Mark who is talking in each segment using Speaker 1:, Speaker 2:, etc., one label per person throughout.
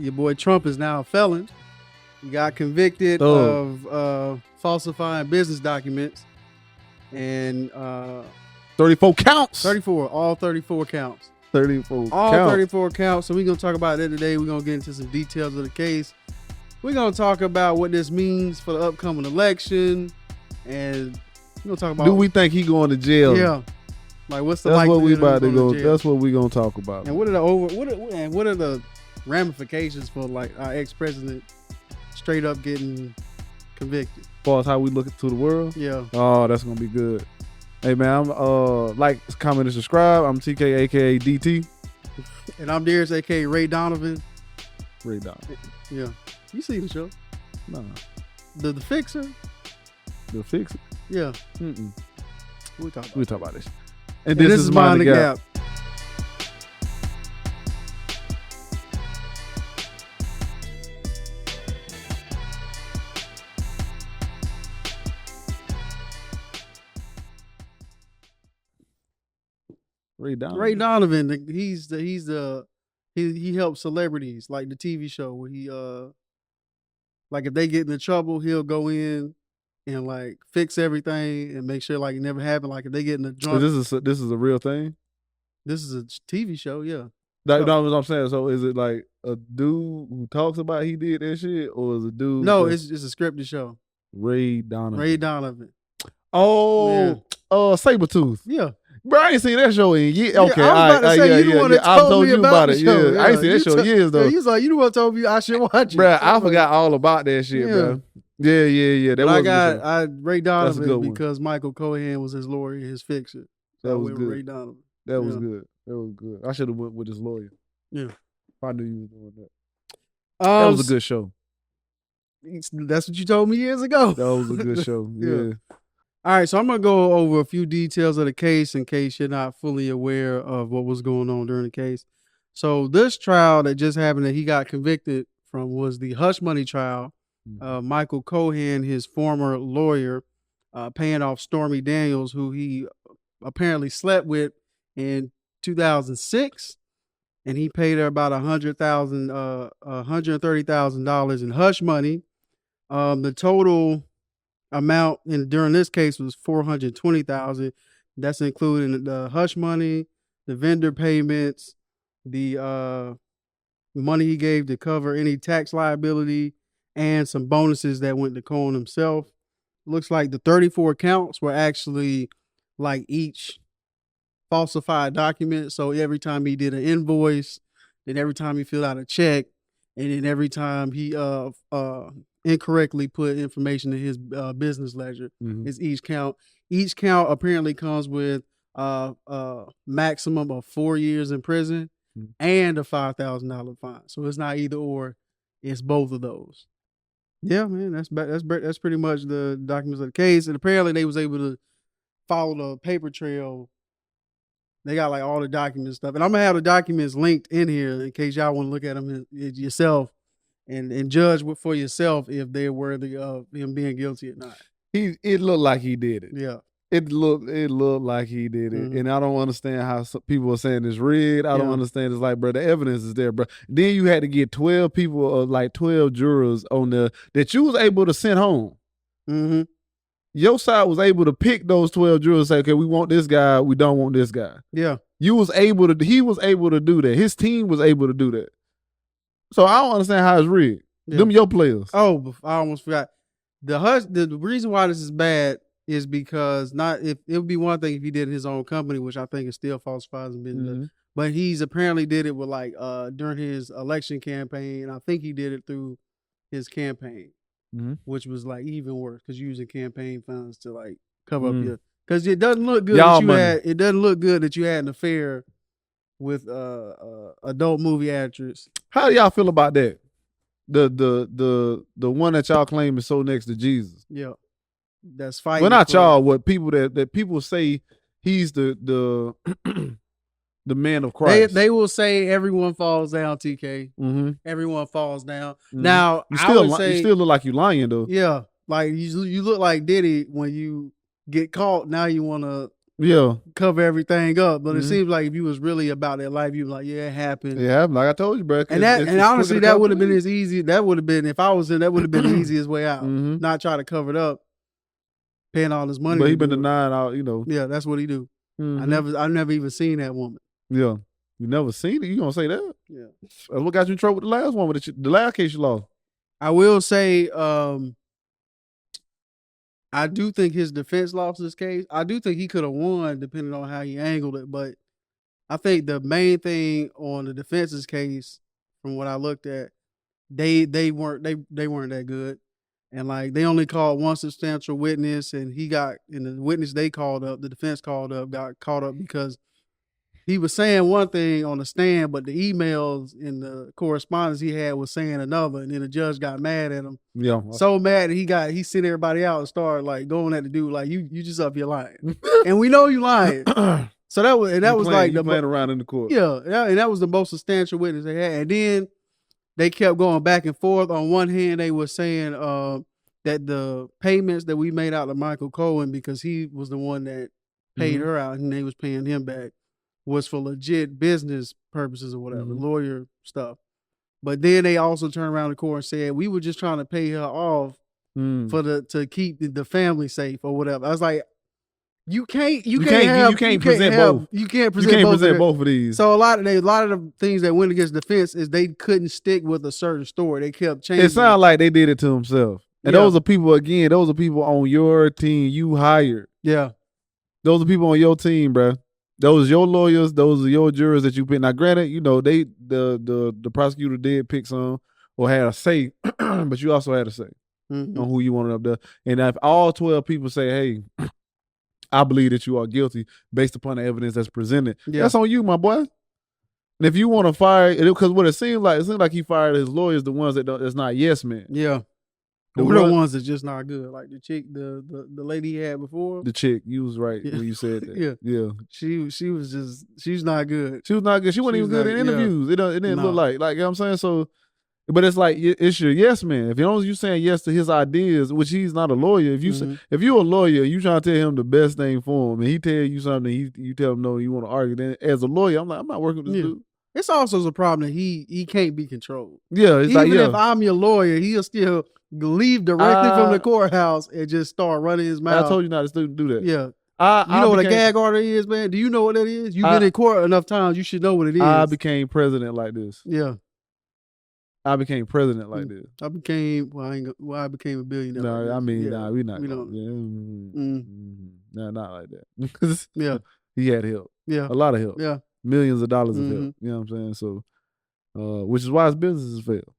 Speaker 1: your boy Trump is now a felon. He got convicted of falsifying business documents and
Speaker 2: 34 counts.
Speaker 1: 34, all 34 counts.
Speaker 2: 34
Speaker 1: all
Speaker 2: counts.
Speaker 1: 34 counts. So we're gonna talk about that today. We're gonna get into some details of the case. We're gonna talk about what this means for the upcoming election, and we're gonna talk about.
Speaker 2: Do we think he going to jail?
Speaker 1: Yeah. Like what's the
Speaker 2: That's what we
Speaker 1: likelihood
Speaker 2: about
Speaker 1: of
Speaker 2: to go.
Speaker 1: going jail?
Speaker 2: That's what we gonna talk about.
Speaker 1: And what are the ramifications for like our ex-president straight up getting convicted?
Speaker 2: As far as how we look to the world.
Speaker 1: Yeah.
Speaker 2: Oh, that's gonna be good. Hey man, I'm like, comment, and subscribe. I'm TK, aka DT.
Speaker 1: And I'm Darius, aka Ray Donovan.
Speaker 2: Ray Donovan.
Speaker 1: Yeah. You see the show?
Speaker 2: Nah.
Speaker 1: The Fixer?
Speaker 2: The Fix.
Speaker 1: Yeah.
Speaker 2: We'll talk about this.
Speaker 1: And this is Mind the Gap.
Speaker 2: Ray Donovan.
Speaker 1: Ray Donovan, he helps celebrities, like the TV show where he like if they get into trouble, he'll go in and like fix everything and make sure like it never happened. Like if they get in a drunk.
Speaker 2: So this is a real thing?
Speaker 1: This is a TV show, yeah.
Speaker 2: That's what I'm saying. So is it like a dude who talks about he did that shit, or is a dude?
Speaker 1: No, it's a scripted show.
Speaker 2: Ray Donovan.
Speaker 1: Ray Donovan.
Speaker 2: Oh, Sabretooth.
Speaker 1: Yeah.
Speaker 2: Bro, I ain't seen that show in years. Okay,
Speaker 1: I was about to say, you the one that told me about it.
Speaker 2: Yeah, I ain't seen that show in years though.
Speaker 1: You was like, you the one told me I should watch it.
Speaker 2: Bro, I forgot all about that shit, bro. Yeah. That was
Speaker 1: I Ray Donovan because Michael Cohen was his lawyer, his fixer. So
Speaker 2: that was good.
Speaker 1: Ray Donovan.
Speaker 2: That was good. That was good. I should have went with his lawyer.
Speaker 1: Yeah,
Speaker 2: if I knew you was doing that. That was a good show.
Speaker 1: That's what you told me years ago.
Speaker 2: That was a good show. Yeah.
Speaker 1: All right, so I'm going to go over a few details of the case in case you're not fully aware of what was going on during the case. So this trial that just happened that he got convicted from was the hush money trial. Michael Cohen, his former lawyer, paying off Stormy Daniels, who he apparently slept with in 2006. And he paid her about $130,000 in hush money. The total amount during this case was $420,000. That's including the hush money, the vendor payments, the money he gave to cover any tax liability, and some bonuses that went to Cohen himself. Looks like the 34 counts were actually like each falsified document. So every time he did an invoice, then every time he filled out a check, and then every time he incorrectly put information in his business ledger is each count. Each count apparently comes with a maximum of 4 years in prison and a $5,000 fine. So it's not either or; it's both of those. Yeah, man, that's pretty much the documents of the case. And apparently they was able to follow the paper trail. They got like all the documents stuff, and I'm gonna have the documents linked in here in case y'all want to look at them yourself. And judge for yourself if they're worthy of him being guilty or not.
Speaker 2: It looked like he did it.
Speaker 1: Yeah.
Speaker 2: It looked like he did it. And I don't understand how people are saying it's rigged. I don't understand. It's like, bro, the evidence is there, bro. Then you had to get 12 people or like 12 jurors on that you was able to send home. Your side was able to pick those 12 jurors and say, okay, we want this guy, we don't want this guy.
Speaker 1: Yeah.
Speaker 2: He was able to do that. His team was able to do that. So I don't understand how it's rigged. Yeah. Them your players.
Speaker 1: Oh, I almost forgot. The reason why this is bad is because it would be one thing if he did it in his own company, which I think is still falsifies and business. But he's apparently did it with like during his election campaign. I think he did it through his campaign, which was like even worse because using campaign funds to like cover up your, because it doesn't look good it doesn't look good that you had an affair with adult movie actress.
Speaker 2: How do y'all feel about that? The one that y'all claim is so next to Jesus.
Speaker 1: Yeah. That's fighting.
Speaker 2: Well, not y'all, what people that people say he's the the man of Christ.
Speaker 1: They will say everyone falls down, TK. Everyone falls down. Now
Speaker 2: you still look like you lying though.
Speaker 1: Yeah. Like you look like Diddy when you get caught. Now you wanna cover everything up. But it seems like if you was really about that life, you like, yeah, it happened.
Speaker 2: Yeah, like I told you, bro.
Speaker 1: And honestly, that would have been as easy. That would have been, if I was in, that would have been the easiest way out. Not try to cover it up, paying all this money.
Speaker 2: But he been denying all,
Speaker 1: Yeah, that's what he do. I never even seen that woman.
Speaker 2: Yeah. You never seen it? You gonna say that?
Speaker 1: Yeah.
Speaker 2: That's what got you in trouble with the last one, the last case you lost.
Speaker 1: I will say, I do think his defense lost this case. I do think he could have won depending on how he angled it. But I think the main thing on the defense's case, from what I looked at, they weren't that good. And like they only called one substantial witness, and the witness they called up, the defense called up, got caught up because he was saying one thing on the stand, but the emails and the correspondence he had was saying another, and then the judge got mad at him.
Speaker 2: Yeah.
Speaker 1: So mad that he sent everybody out and started like going at the dude like you just up here lying. And we know you lying. So that was like the
Speaker 2: playing around in the court.
Speaker 1: Yeah, and that was the most substantial witness they had. And then they kept going back and forth. On one hand, they were saying that the payments that we made out to Michael Cohen, because he was the one that paid her out and they was paying him back, was for legit business purposes or whatever, lawyer stuff. But then they also turned around the court and said, we were just trying to pay her off to keep the family safe or whatever. I was like, you can't present both of these. So a lot of the things that went against defense is they couldn't stick with a certain story. They kept changing.
Speaker 2: It sounded like they did it to themselves. And those are people on your team you hired.
Speaker 1: Yeah.
Speaker 2: Those are people on your team, bro. Those are your lawyers. Those are your jurors that you pick. Now, granted, the prosecutor did pick some or had a say, but you also had a say on who you wanted up there. And if all 12 people say, hey, I believe that you are guilty based upon the evidence that's presented, that's on you, my boy. And if you want to fire, because what it seemed like he fired his lawyers, the ones that's not yes men.
Speaker 1: Yeah. The real ones that's just not good. Like the chick, the lady he had before.
Speaker 2: The chick, you was right when you said that. Yeah.
Speaker 1: She's not good.
Speaker 2: She was not good. She wasn't even good in interviews. It didn't look like, you know what I'm saying? So, but it's like, it's your yes man. If you saying yes to his ideas, which he's not a lawyer. If you're a lawyer, you trying to tell him the best thing for him, and he tell you something, you tell him no, you want to argue. Then as a lawyer, I'm like, I'm not working with this dude.
Speaker 1: It's also a problem that he can't be controlled.
Speaker 2: Yeah, it's
Speaker 1: even if I'm your lawyer, he'll still leave directly from the courthouse and just start running his mouth.
Speaker 2: I told you not to do that.
Speaker 1: Yeah. You know what a gag order is, man? Do you know what that is? You've been in court enough times, you should know what it is.
Speaker 2: I became president like this.
Speaker 1: Yeah.
Speaker 2: I became president like this.
Speaker 1: I became a billionaire.
Speaker 2: No, I mean, we not. No, not like that.
Speaker 1: Yeah.
Speaker 2: He had help.
Speaker 1: Yeah.
Speaker 2: A lot of help.
Speaker 1: Yeah.
Speaker 2: Millions of dollars of help. You know what I'm saying? So, which is why his businesses fail,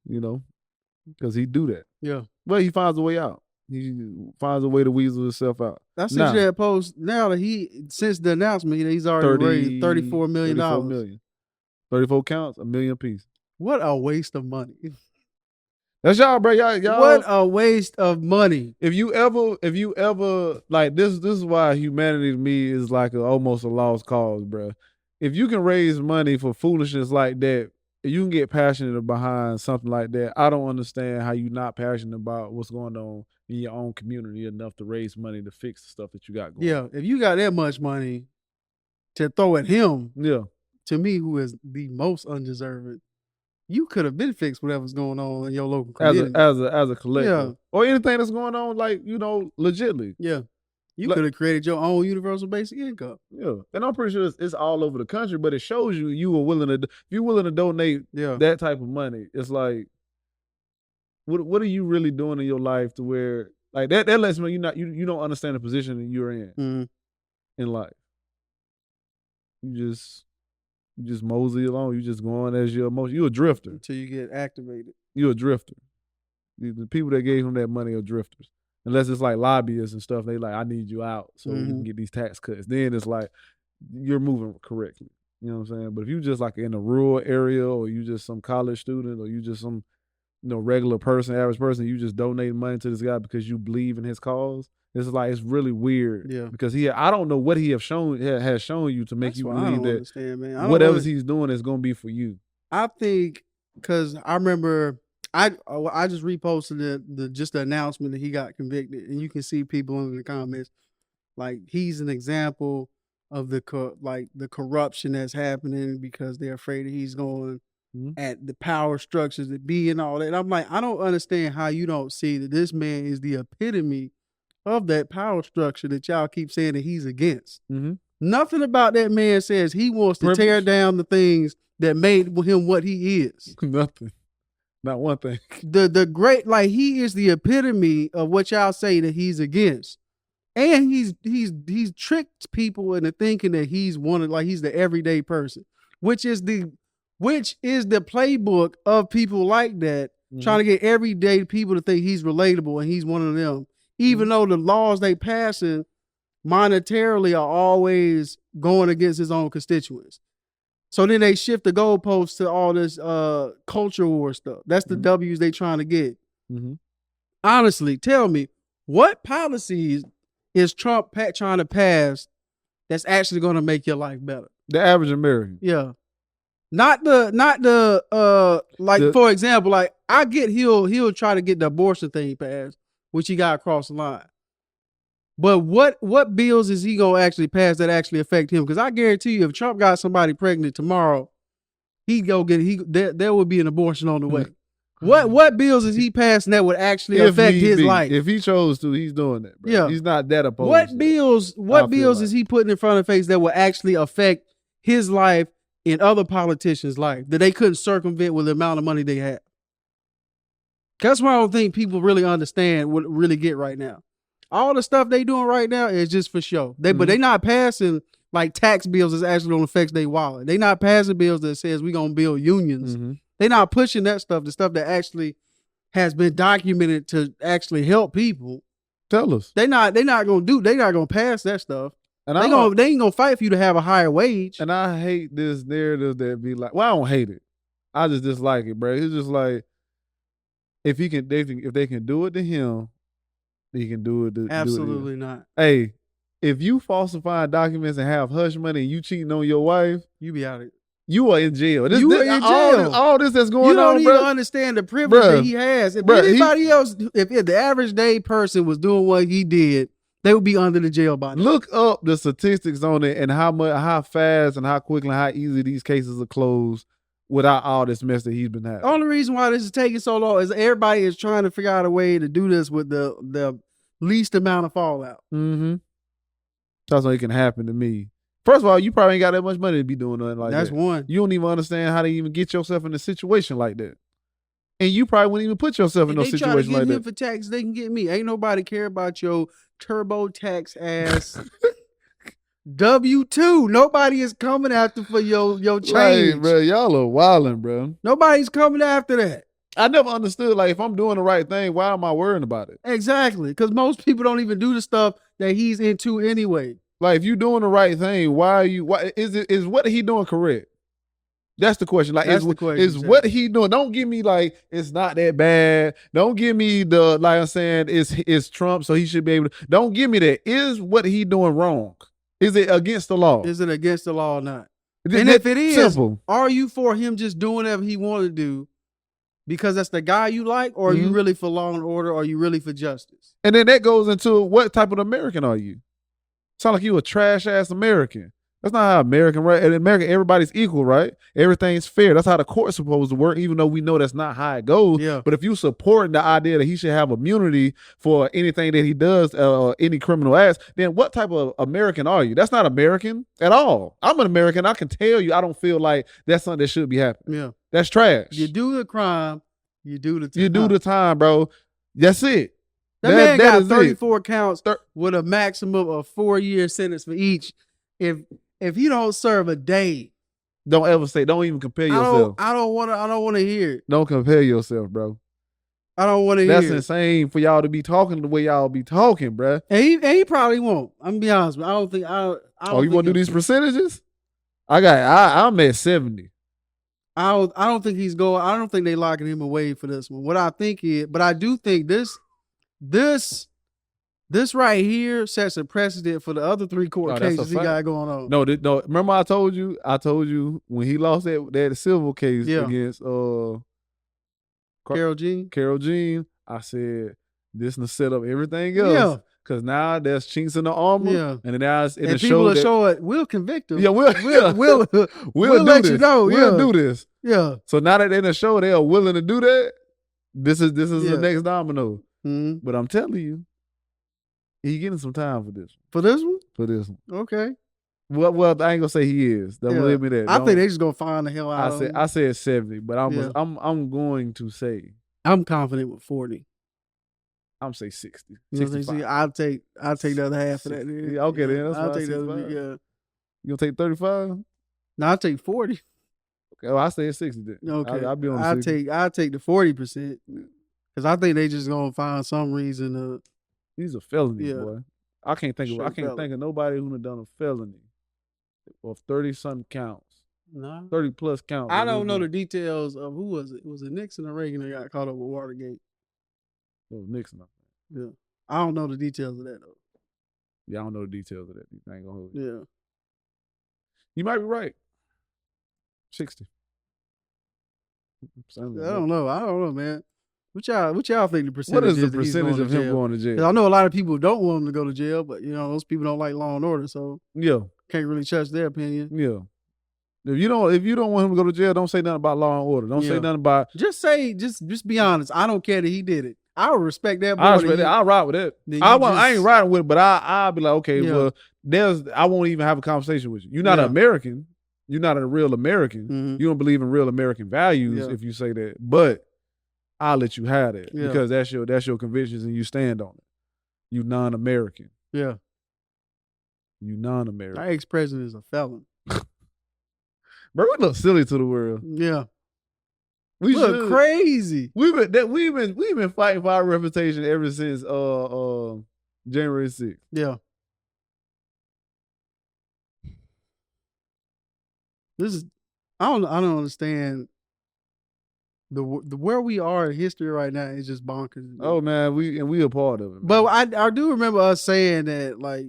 Speaker 2: because he do that.
Speaker 1: Yeah.
Speaker 2: But he finds a way out. He finds a way to weasel himself out.
Speaker 1: That's that post now that since the announcement, he's already raised $34 million.
Speaker 2: 34 counts, $1 million apiece.
Speaker 1: What a waste of money.
Speaker 2: That's y'all, bro. Y'all.
Speaker 1: What a waste of money.
Speaker 2: If you ever like this is why humanity to me is like almost a lost cause, bro. If you can raise money for foolishness like that, you can get passionate behind something like that. I don't understand how you're not passionate about what's going on in your own community enough to raise money to fix the stuff that you got going.
Speaker 1: Yeah, if you got that much money to throw at him, to me, who is the most undeserving, you could have been fixed whatever's going on in your local community.
Speaker 2: As a collective. Or anything that's going on, like, legitly.
Speaker 1: Yeah. You could have created your own universal basic income.
Speaker 2: Yeah. And I'm pretty sure it's all over the country, but it shows you were willing to, if you're willing to donate that type of money, it's like, what are you really doing in your life to where, like, that lets me know you don't understand the position that you're in life. You just mosey along. You just going as your emotion. You're a drifter.
Speaker 1: Until you get activated.
Speaker 2: You're a drifter. The people that gave him that money are drifters. Unless it's like lobbyists and stuff, they like, I need you out so we can get these tax cuts. Then it's like, you're moving correctly. You know what I'm saying? But if you just like in a rural area, or you just some college student, or you just some regular person, average person, you just donate money to this guy because you believe in his cause, it's like, it's really weird.
Speaker 1: Yeah.
Speaker 2: Because I don't know what he has shown you to make you believe that
Speaker 1: whatever
Speaker 2: he's doing is going to be for you.
Speaker 1: I think, because I remember I just reposted the announcement that he got convicted, and you can see people in the comments like, he's an example of the corruption that's happening because they're afraid that he's going at the power structures that be and all that. And I'm like, I don't understand how you don't see that this man is the epitome of that power structure that y'all keep saying that he's against. Nothing about that man says he wants to tear down the things that made him what he is.
Speaker 2: Nothing. Not one thing.
Speaker 1: The great, like, he is the epitome of what y'all say that he's against. And he's tricked people into thinking that he's he's the everyday person, which is the playbook of people like that, trying to get everyday people to think he's relatable and he's one of them, even though the laws they passing monetarily are always going against his own constituents. So then they shift the goalposts to all this culture war stuff. That's the W's they trying to get. Honestly, tell me, what policies is Trump trying to pass that's actually going to make your life better?
Speaker 2: The average American.
Speaker 1: Yeah. For example, like, I get he'll try to get the abortion thing passed, which he got across the line. But what bills is he gonna actually pass that actually affect him? Because I guarantee you, if Trump got somebody pregnant tomorrow, there would be an abortion on the way. What bills is he passing that would actually affect his life?
Speaker 2: If he chose to, he's doing that, bro.
Speaker 1: Yeah.
Speaker 2: He's not that opposed.
Speaker 1: What bills is he putting in front of face that will actually affect his life and other politicians' life that they couldn't circumvent with the amount of money they have? That's why I don't think people really understand what really get right now. All the stuff they doing right now is just for show. But they not passing like tax bills that's actually going to affect their wallet. They not passing bills that says we're going to build unions. They not pushing that stuff, the stuff that actually has been documented to actually help people.
Speaker 2: Tell us.
Speaker 1: They not going to pass that stuff. And they ain't going to fight for you to have a higher wage.
Speaker 2: And I hate this narrative that be like, well, I don't hate it. I just dislike it, bro. It's just like, if they can do it to him, he can do it to
Speaker 1: absolutely not.
Speaker 2: Hey, if you falsify documents and have hush money and you cheating on your wife,
Speaker 1: you be out of it.
Speaker 2: You are in jail.
Speaker 1: You are in jail.
Speaker 2: All this that's going on,
Speaker 1: you don't even
Speaker 2: bro.
Speaker 1: understand the privilege that he has. If anybody else, if the average day person was doing what he did, they would be under the jail by now.
Speaker 2: Look up the statistics on it and how fast and how quickly and how easy these cases are closed without all this mess that he's been having.
Speaker 1: The only reason why this is taking so long is everybody is trying to figure out a way to do this with the least amount of fallout.
Speaker 2: That's why it can happen to me. First of all, you probably ain't got that much money to be doing nothing like that.
Speaker 1: That's one.
Speaker 2: You don't even understand how to even get yourself in a situation like that. And you probably wouldn't even put yourself in no situation like that.
Speaker 1: They try to get him for tax, they can get me. Ain't nobody care about your TurboTax ass W-2. Nobody is coming after for your change.
Speaker 2: Right, bro. Y'all are wilding, bro.
Speaker 1: Nobody's coming after that.
Speaker 2: I never understood, like, if I'm doing the right thing, why am I worrying about it?
Speaker 1: Exactly. Because most people don't even do the stuff that he's into anyway.
Speaker 2: Like, if you're doing the right thing, why is what he doing correct? That's the question. Like, is what he doing? Don't give me like it's not that bad. Don't give me the like I'm saying it's Trump, so he should be able to. Don't give me that. Is what he doing wrong? Is it against the law?
Speaker 1: Is it against the law or not? And if it is, simple. Are you for him just doing whatever he want to do because that's the guy you like, or are you really for law and order, or are you really for justice?
Speaker 2: And then that goes into what type of American are you? Sound like you a trash ass American. That's not how American, right? In America, everybody's equal, right? Everything's fair. That's how the court's supposed to work, even though we know that's not how it goes.
Speaker 1: Yeah.
Speaker 2: But if you supporting the idea that he should have immunity for anything that he does, any criminal acts, then what type of American are you? That's not American at all. I'm an American. I can tell you I don't feel like that's something that should be happening.
Speaker 1: Yeah.
Speaker 2: That's trash.
Speaker 1: You do the crime, you do the time.
Speaker 2: You do the time, bro. That's it.
Speaker 1: That man got 34 counts with a maximum of 4-year sentence for each. If you don't serve a day,
Speaker 2: don't even compare yourself.
Speaker 1: I don't want to hear it.
Speaker 2: Don't compare yourself, bro.
Speaker 1: I don't want to hear it.
Speaker 2: That's insane for y'all to be talking the way y'all be talking, bro.
Speaker 1: And he probably won't. I'm gonna be honest with you. I don't think
Speaker 2: you want to do these percentages? I'm at 70.
Speaker 1: I don't think he's going. I don't think they locking him away for this one. What I think is, but I do think this right here sets a precedent for the other 3 court cases he got going on.
Speaker 2: No. Remember I told you when he lost that civil case against
Speaker 1: Carol Jean.
Speaker 2: I said this to set up everything else. because now there's chinks in the armor.
Speaker 1: Yeah.
Speaker 2: And then now it's in
Speaker 1: And
Speaker 2: the
Speaker 1: people
Speaker 2: show
Speaker 1: will
Speaker 2: that,
Speaker 1: show it. We'll convict them.
Speaker 2: yeah, we'll
Speaker 1: let you know.
Speaker 2: We'll
Speaker 1: Yeah.
Speaker 2: do this.
Speaker 1: Yeah.
Speaker 2: So now that they're in the show, they are willing to do that. This is
Speaker 1: Yeah.
Speaker 2: the next domino.
Speaker 1: Mm-hmm.
Speaker 2: But I'm telling you, he getting some time for this.
Speaker 1: For this one?
Speaker 2: For this one.
Speaker 1: Okay.
Speaker 2: Well, I ain't gonna say he is. Don't believe me that.
Speaker 1: I think they just gonna find the hell out of him.
Speaker 2: I said 70, but I'm going to say
Speaker 1: I'm confident with 40.
Speaker 2: I'm say 60.
Speaker 1: You know, see, I'll take the other half of that. Then.
Speaker 2: Yeah, okay, then that's
Speaker 1: I'll
Speaker 2: why
Speaker 1: take the other.
Speaker 2: 65.
Speaker 1: Yeah.
Speaker 2: You gonna take 35?
Speaker 1: No, I'll take 40.
Speaker 2: Okay, well, I say 60 then.
Speaker 1: Okay,
Speaker 2: I'll be on the 60.
Speaker 1: I'll take the 40% because I think they just gonna find some reason to.
Speaker 2: These are felonies,
Speaker 1: Yeah.
Speaker 2: boy. I can't think of nobody who done a felony of 30-something counts.
Speaker 1: No.
Speaker 2: 30 plus counts.
Speaker 1: I don't know the details of who was it. Was it Nixon or Reagan that got caught up with Watergate?
Speaker 2: It was Nixon.
Speaker 1: Yeah. I don't know the details of that though.
Speaker 2: Yeah, I don't know the details of that. I ain't gonna hold you.
Speaker 1: Yeah.
Speaker 2: You might be right. 60.
Speaker 1: I don't know, man. What y'all think the percentage
Speaker 2: What is the
Speaker 1: that he's
Speaker 2: percentage
Speaker 1: going
Speaker 2: of
Speaker 1: to
Speaker 2: him
Speaker 1: jail?
Speaker 2: going to
Speaker 1: 'Cause
Speaker 2: jail?
Speaker 1: I know a lot of people don't want him to go to jail, but you know those people don't like Law and Order, so
Speaker 2: Yeah.
Speaker 1: can't really trust their opinion.
Speaker 2: Yeah. If you don't want him to go to jail, don't say nothing about Law and Order. Don't say nothing about.
Speaker 1: Just be honest. I don't care that he did it. I would respect that.
Speaker 2: I respect that. I'll ride with that. I ain't riding with it, but I'll be like, okay, well, I won't even have a conversation with you. You're not an American. You're not a real American.
Speaker 1: Mm-hmm.
Speaker 2: You don't believe in real American values if you say that. But I'll let you have that because that's your convictions and you stand on it. You non-American.
Speaker 1: Yeah.
Speaker 2: You non-American.
Speaker 1: Our ex-president is a felon.
Speaker 2: Bro, we look silly to the world.
Speaker 1: Yeah.
Speaker 2: We
Speaker 1: look crazy.
Speaker 2: We've been fighting for our reputation ever since January 6th.
Speaker 1: Yeah. I don't understand the where we are in history right now is just bonkers.
Speaker 2: Oh man, we a part of it. Man.
Speaker 1: But I do remember us saying that like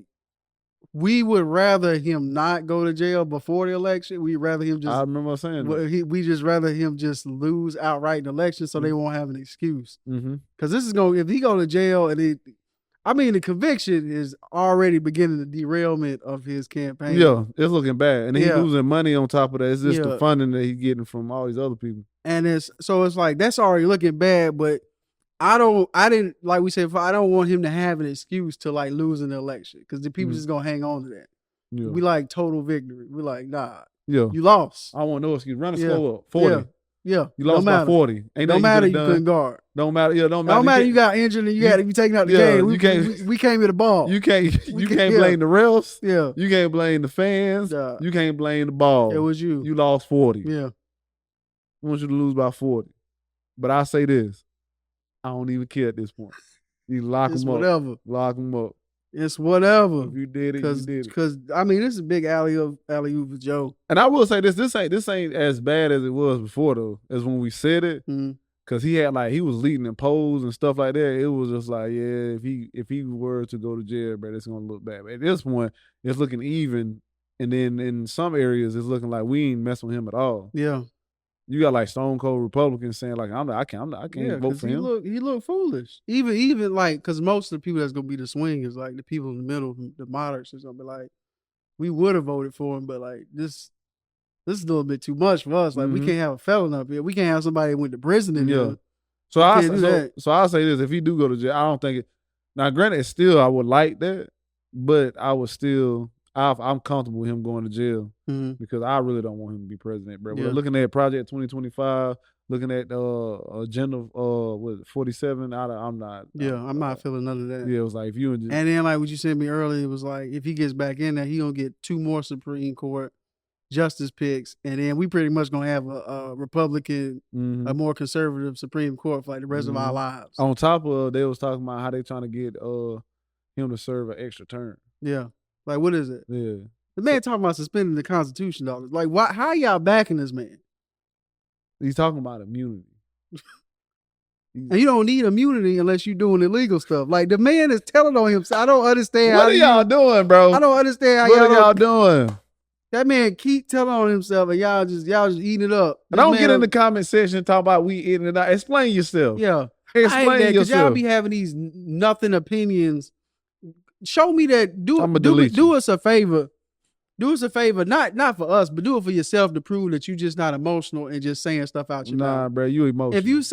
Speaker 1: we would rather him not go to jail before the election. We'd rather him just.
Speaker 2: I remember saying that.
Speaker 1: We just rather him just lose outright in the election so they won't have an excuse.
Speaker 2: Because
Speaker 1: this is if he go to jail and the conviction is already beginning the derailment of his campaign.
Speaker 2: Yeah, it's looking bad, and he's losing money on top of that. It's just the funding that he's getting from all these other people.
Speaker 1: And it's like that's already looking bad, but. I didn't like we said. I don't want him to have an excuse to like losing the election because the people just gonna hang on to that. Yeah. We like total victory. We like nah.
Speaker 2: Yeah,
Speaker 1: you lost.
Speaker 2: I want no excuse. Run the score up 40.
Speaker 1: Yeah,
Speaker 2: you lost by 40.
Speaker 1: Ain't no matter you couldn't guard.
Speaker 2: Don't matter. Yeah, don't matter.
Speaker 1: Don't matter. You got injured and you had to be taken out the game. We came with the ball.
Speaker 2: You can't blame the refs.
Speaker 1: Yeah,
Speaker 2: you can't blame the fans. You can't blame the ball.
Speaker 1: It was you.
Speaker 2: You lost 40.
Speaker 1: Yeah,
Speaker 2: I want you to lose by 40. But I say this. I don't even care at this point. You lock them up.
Speaker 1: Whatever.
Speaker 2: Lock them up.
Speaker 1: It's whatever.
Speaker 2: If you did it, you did it.
Speaker 1: Because this is a big alley-oop for Joe.
Speaker 2: And I will say this ain't as bad as it was before though, as when we said it. Cause he was leading in polls and stuff like that. It was just like, yeah, if he were to go to jail, bro, it's gonna look bad. But at this point, it's looking even. And then in some areas, it's looking like we ain't messing with him at all.
Speaker 1: Yeah.
Speaker 2: You got like stone cold Republicans saying like I can't vote for him.
Speaker 1: He look foolish. Even like because most of the people that's gonna be the swing is like the people in the middle, the moderates is gonna be like, we would have voted for him, but like this is a little bit too much for us. Like we can't have a felon up here. We can't have somebody that went to prison in here.
Speaker 2: So I'll say this: if he do go to jail, I don't think it. Now, granted, still I would like that, but I would still. I'm comfortable with him going to jail because I really don't want him to be president, bro. We're looking at Project 2025, looking at Agenda 47. I'm not.
Speaker 1: Yeah, I'm not feeling none of that.
Speaker 2: Yeah, it was like if you and
Speaker 1: then like what you sent me earlier, it was like if he gets back in there, he gonna get 2 more Supreme Court justice picks, and then we pretty much gonna have a Republican, a more conservative Supreme Court for like the rest of our lives.
Speaker 2: On top of, they was talking about how they trying to get him to serve an extra term.
Speaker 1: Yeah. Like, what is it?
Speaker 2: Yeah.
Speaker 1: The man talking about suspending the Constitution, though. Like, how y'all backing this man?
Speaker 2: He's talking about immunity.
Speaker 1: And you don't need immunity unless you're doing illegal stuff. Like, the man is telling on himself. I don't understand.
Speaker 2: What are y'all doing, bro?
Speaker 1: I don't understand how
Speaker 2: what y'all doing?
Speaker 1: That man keep telling on himself and y'all just eating it up.
Speaker 2: And don't get in the comment section and talk about we eating it up. Explain yourself.
Speaker 1: Yeah.
Speaker 2: Explain yourself.
Speaker 1: Because y'all be having these nothing opinions show me that. Do us a favor. Do us a favor, not for us, but do it for yourself to prove that you just not emotional and just saying stuff out your mouth.
Speaker 2: Nah, bro, you emotional.
Speaker 1: If you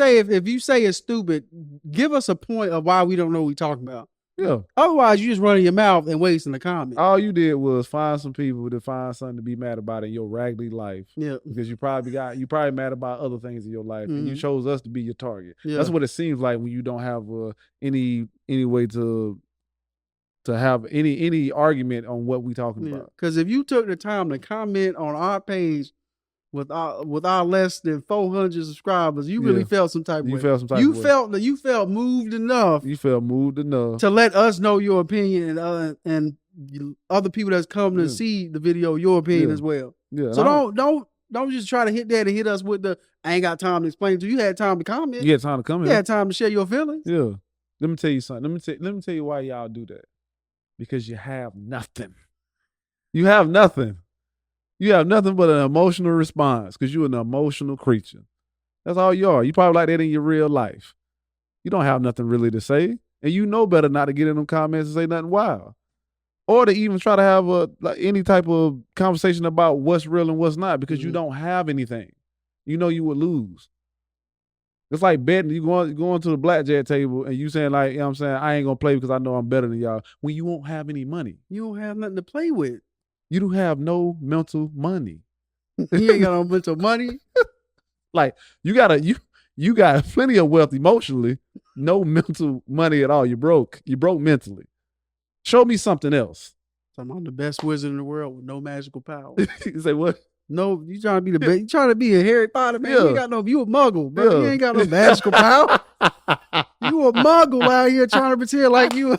Speaker 1: say it's stupid, give us a point of why we don't know what we talking about.
Speaker 2: Yeah.
Speaker 1: Otherwise, you just running your mouth and wasting the comment.
Speaker 2: All you did was find some people to find something to be mad about in your raggedy life.
Speaker 1: Yeah.
Speaker 2: Because you probably mad about other things in your life, and you chose us to be your target.
Speaker 1: Yeah.
Speaker 2: That's what it seems like when you don't have any way to have any argument on what we talking about.
Speaker 1: Because if you took the time to comment on our page with our less than 400 subscribers, you really felt some type of way. You felt moved enough.
Speaker 2: You felt moved enough
Speaker 1: to let us know your opinion and other people that's come to see the video, your opinion as well. Yeah. So don't just try to hit that and hit us with the I ain't got time to explain it to you. You had time to comment.
Speaker 2: You had time to comment.
Speaker 1: You had time to share your feelings.
Speaker 2: Yeah. Let me tell you something. Let me tell you why y'all do that. Because you have nothing. You have nothing. You have nothing but an emotional response because you're an emotional creature. That's all you are. You probably like that in your real life. You don't have nothing really to say. And you know better not to get in them comments and say nothing wild. Or to even try to have any type of conversation about what's real and what's not because you don't have anything. You know you would lose. It's like betting. You going to the blackjack table and you saying like, you know what I'm saying, I ain't going to play because I know I'm better than y'all. When you won't have any money. You
Speaker 1: don't have nothing to play with.
Speaker 2: You don't have no mental money.
Speaker 1: You ain't got no mental money.
Speaker 2: Like you got plenty of wealth emotionally, no mental money at all. You broke mentally. Show me something else.
Speaker 1: So I'm the best wizard in the world with no magical power.
Speaker 2: You say what?
Speaker 1: No, you trying to be the best. You trying to be a Harry Potter, man. You ain't got you a muggle, bro. You ain't got no magical power. You a muggle out here trying to pretend like you.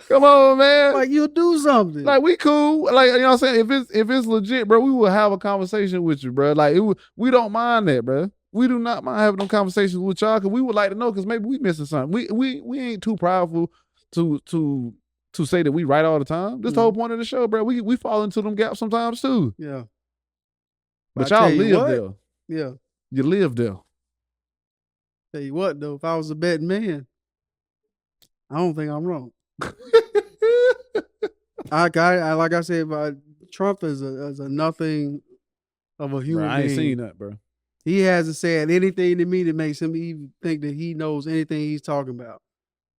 Speaker 2: Come on, man.
Speaker 1: Like you'll do something.
Speaker 2: Like we cool. Like, you know what I'm saying? If it's legit, bro, we will have a conversation with you, bro. Like we don't mind that, bro. We do not mind having no conversations with y'all because we would like to know because maybe we missing something. We ain't too prideful to say that we right all the time. This the whole point of the show, bro. We fall into them gaps sometimes too.
Speaker 1: Yeah.
Speaker 2: But y'all live there.
Speaker 1: Yeah.
Speaker 2: You live there.
Speaker 1: Tell you what, though, if I was a betting man, I don't think I'm wrong. Like I said, Trump is a nothing of a human being.
Speaker 2: I ain't seen that, bro.
Speaker 1: He hasn't said anything to me that makes him even think that he knows anything he's talking about.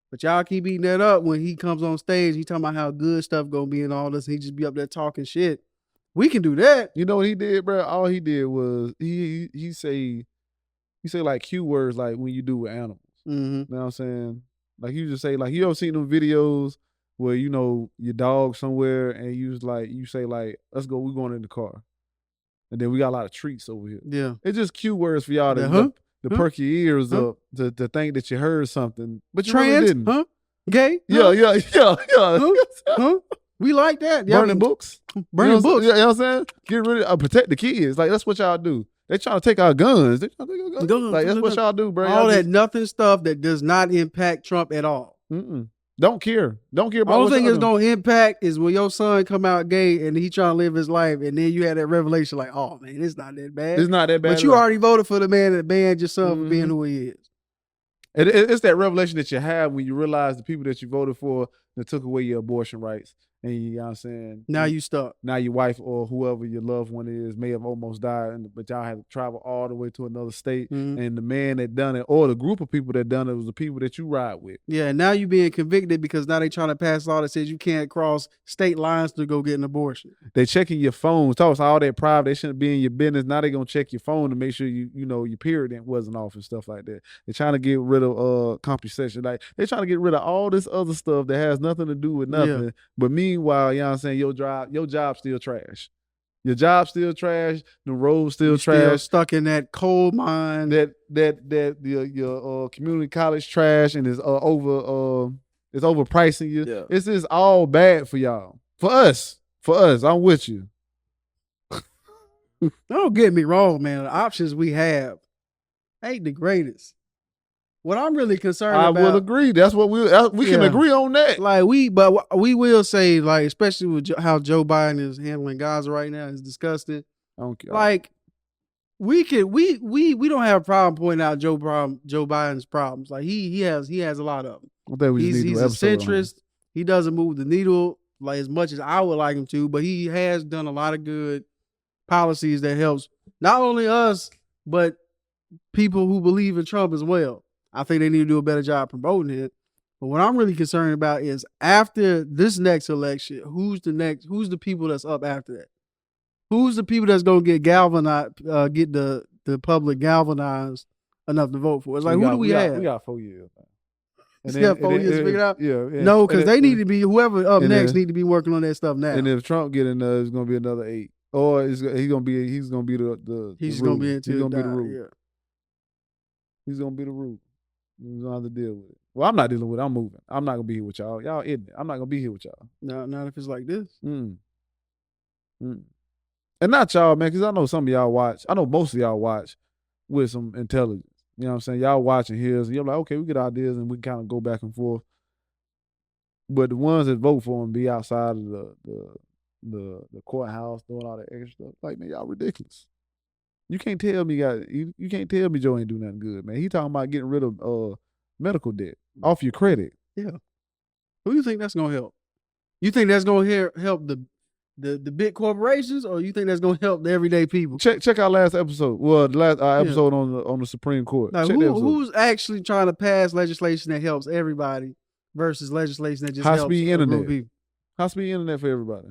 Speaker 1: But y'all keep eating that up when he comes on stage. He talking about how good stuff gonna be and all this. He just be up there talking shit. We can do that.
Speaker 2: You know what he did, bro? All he did was he say like cute words like when you do with animals.
Speaker 1: Mm-hmm.
Speaker 2: You know what I'm saying? Like you just say like you ever seen them videos where you know your dog somewhere and you say like let's go, we're going in the car, and then we got a lot of treats over here.
Speaker 1: Yeah,
Speaker 2: it's just cute words for y'all to perk your ears up to think that you heard something, but you really didn't.
Speaker 1: Huh? Gay?
Speaker 2: Yeah.
Speaker 1: Huh? We like that.
Speaker 2: Burning books.
Speaker 1: Burning books.
Speaker 2: You know what I'm saying? Get rid of protect the kids. Like that's what y'all do. They trying to take our guns. Like that's what y'all do, bro.
Speaker 1: All that nothing stuff that does not impact Trump at all.
Speaker 2: Don't care. Don't care about.
Speaker 1: The only thing it's gonna impact is when your son come out gay and he trying to live his life, and then you had that revelation like, oh man, it's not that bad.
Speaker 2: It's not that bad.
Speaker 1: But you already voted for the man that banned your son for being who he is.
Speaker 2: It's that revelation that you have when you realize the people that you voted for that took away your abortion rights. And you know what I'm saying?
Speaker 1: Now you stuck.
Speaker 2: Now your wife or whoever your loved one is may have almost died, but y'all had to travel all the way to another state. And the man that done it, or the group of people that done it, was the people that you ride with.
Speaker 1: Yeah, and now you being convicted because now they trying to pass a law that says you can't cross state lines to go get an abortion.
Speaker 2: They checking your phone. Talk all that private. They shouldn't be in your business. Now they gonna check your phone to make sure you know your period wasn't off and stuff like that. They're trying to get rid of contraception. Like they trying to get rid of all this other stuff that has nothing to do with nothing. Yeah. But meanwhile, you know what I'm saying, your job still trash. Your job still trash. The road still trash. Still
Speaker 1: stuck in that coal mine.
Speaker 2: Your community college trash and is overpricing you. Yeah. It's just all bad for y'all. For us, I'm with you.
Speaker 1: Don't get me wrong, man. The options we have ain't the greatest. What I'm really concerned about,
Speaker 2: I will agree. That's what we can agree on that.
Speaker 1: Like but we will say, like, especially with how Joe Biden is handling Gaza right now, is disgusting.
Speaker 2: I don't care.
Speaker 1: Like we don't have a problem pointing out Joe Biden's problems. Like he has a lot of them.
Speaker 2: He's a centrist.
Speaker 1: He doesn't move the needle like as much as I would like him to, but he has done a lot of good policies that helps not only us, but people who believe in Trump as well. I think they need to do a better job promoting it. But what I'm really concerned about is after this next election, who's the people that's up after that? Who's the people that's gonna get galvanized, get the public galvanized enough to vote for? It's like, who do we have?
Speaker 2: We got 4 years.
Speaker 1: And then 4 years figured out?
Speaker 2: Yeah.
Speaker 1: No, because they need to be, whoever up next need to be working on that stuff now.
Speaker 2: And if Trump get in there, it's gonna be another 8. Or he's gonna be the
Speaker 1: gonna be the
Speaker 2: He's
Speaker 1: root.
Speaker 2: gonna be the root. Yeah. He's gonna be the root. We're gonna have to deal with it. Well, I'm not dealing with it. I'm moving. I'm not gonna be here with y'all. Y'all in it. I'm not gonna be here with y'all.
Speaker 1: No, not if it's like this.
Speaker 2: And not y'all, man, because I know some of y'all watch. I know most of y'all watch with some intelligence. You know what I'm saying? Y'all watching here, so you're like, okay, we get ideas and we can kind of go back and forth. But the ones that vote for him be outside of the courthouse doing all that extra stuff. Like, man, y'all ridiculous. You can't tell me you can't tell me Joe ain't do nothing good, man. He talking about getting rid of medical debt off your credit.
Speaker 1: Yeah. Who do you think that's gonna help? You think that's gonna help the big corporations, or you think that's gonna help the everyday people?
Speaker 2: Check our last episode. Well, the last episode on the Supreme Court.
Speaker 1: Like, who's actually trying to pass legislation that helps everybody versus legislation that just helps
Speaker 2: high-speed internet
Speaker 1: people?
Speaker 2: High-speed internet for everybody.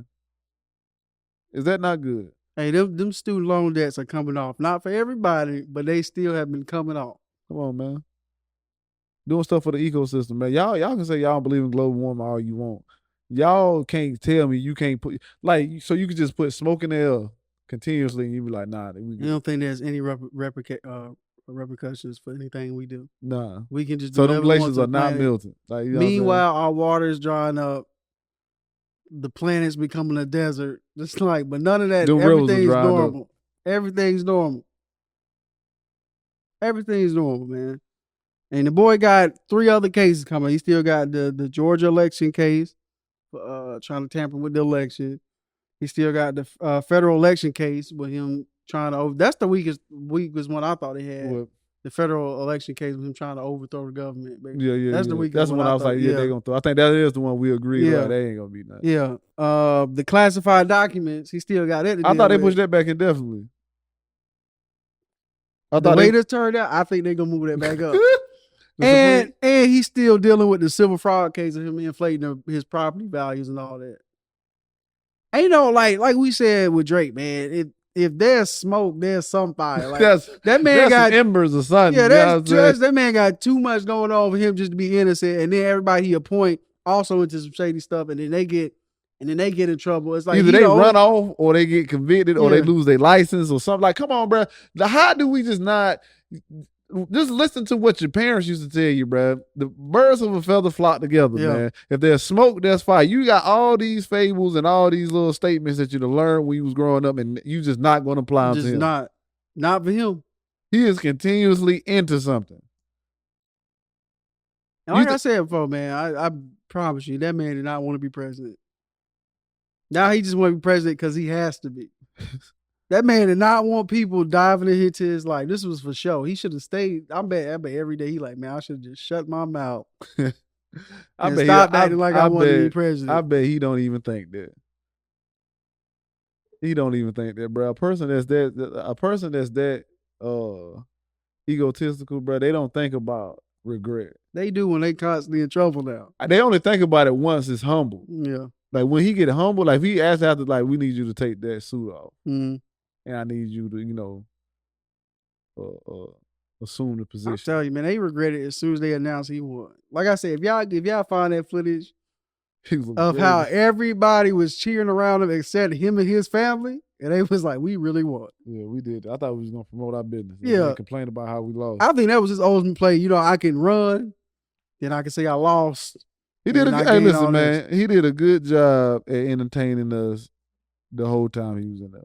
Speaker 2: Is that not good?
Speaker 1: Hey, them student loan debts are coming off. Not for everybody, but they still have been coming off.
Speaker 2: Come on, man. Doing stuff for the ecosystem, man. Y'all can say y'all don't believe in global warming all you want. Y'all can't tell me you can't put, like, so you could just put smoke in the air continuously and you be like, nah. You
Speaker 1: don't think there's any repercussions for anything we do?
Speaker 2: Nah.
Speaker 1: We can just
Speaker 2: do them glaciers are not melting. Like,
Speaker 1: meanwhile, our water is drying up. The planet's becoming a desert. Just like, but none of that. Everything's normal. Everything's normal. Everything's normal, man. And the boy got 3 other cases coming. He still got the Georgia election case, trying to tamper with the election. He still got the federal election case with him trying to. That's the weakest one I thought he had. What? The federal election case with him trying to overthrow the government. Baby.
Speaker 2: Yeah.
Speaker 1: That's the weakest.
Speaker 2: That's the one I was like, they gonna throw. I think that is the one we agreed. Yeah, they ain't gonna be nothing.
Speaker 1: Yeah. The classified documents, he still got it.
Speaker 2: I thought they pushed that back indefinitely.
Speaker 1: The way this turned out, I think they're gonna move that back up. And he's still dealing with the civil fraud case of him inflating his property values and all that. Ain't no like we said with Drake, man. If there's smoke, there's some fire. Like, that man got
Speaker 2: embers or something.
Speaker 1: Yeah, that man got too much going on for him just to be innocent, and then everybody he appoint also into some shady stuff, and then they get in trouble. It's like
Speaker 2: either they run off or they get convicted or they lose their license or something. Like, come on, bro. How do we just not? Just listen to what your parents used to tell you, bro. The birds of a feather flock together, man. If there's smoke, there's fire. You got all these fables and all these little statements that you'd have learned when you was growing up, and you just not going to apply them to him.
Speaker 1: Not for him.
Speaker 2: He is continuously into something.
Speaker 1: And like I said before, man, I promise you, that man did not want to be president. Now he just want to be president because he has to be. That man did not want people diving into his life. This was for show. He should have stayed. I bet every day he like, man, I should have just shut my mouth. Stop acting like I wanted to be president.
Speaker 2: I bet he don't even think that. He don't even think that, bro. A person that's that egotistical, bro, they don't think about regret.
Speaker 1: They do when they constantly in trouble now.
Speaker 2: They only think about it once it's humble.
Speaker 1: Yeah.
Speaker 2: Like when he get humble, like if he asks after, like, we need you to take that suit off.
Speaker 1: Mm-hmm.
Speaker 2: And I need you to, assume the position.
Speaker 1: I'm telling you, man, they regret it as soon as they announced he won. Like I said, if y'all find that footage of how everybody was cheering around him except him and his family, and they was like, we really won.
Speaker 2: Yeah, we did. I thought we was gonna promote our business.
Speaker 1: Yeah,
Speaker 2: complain about how we lost.
Speaker 1: I think that was his ultimate play. I can run, then I can say I lost.
Speaker 2: He did listen, man. He did a good job at entertaining us the whole time he was in there.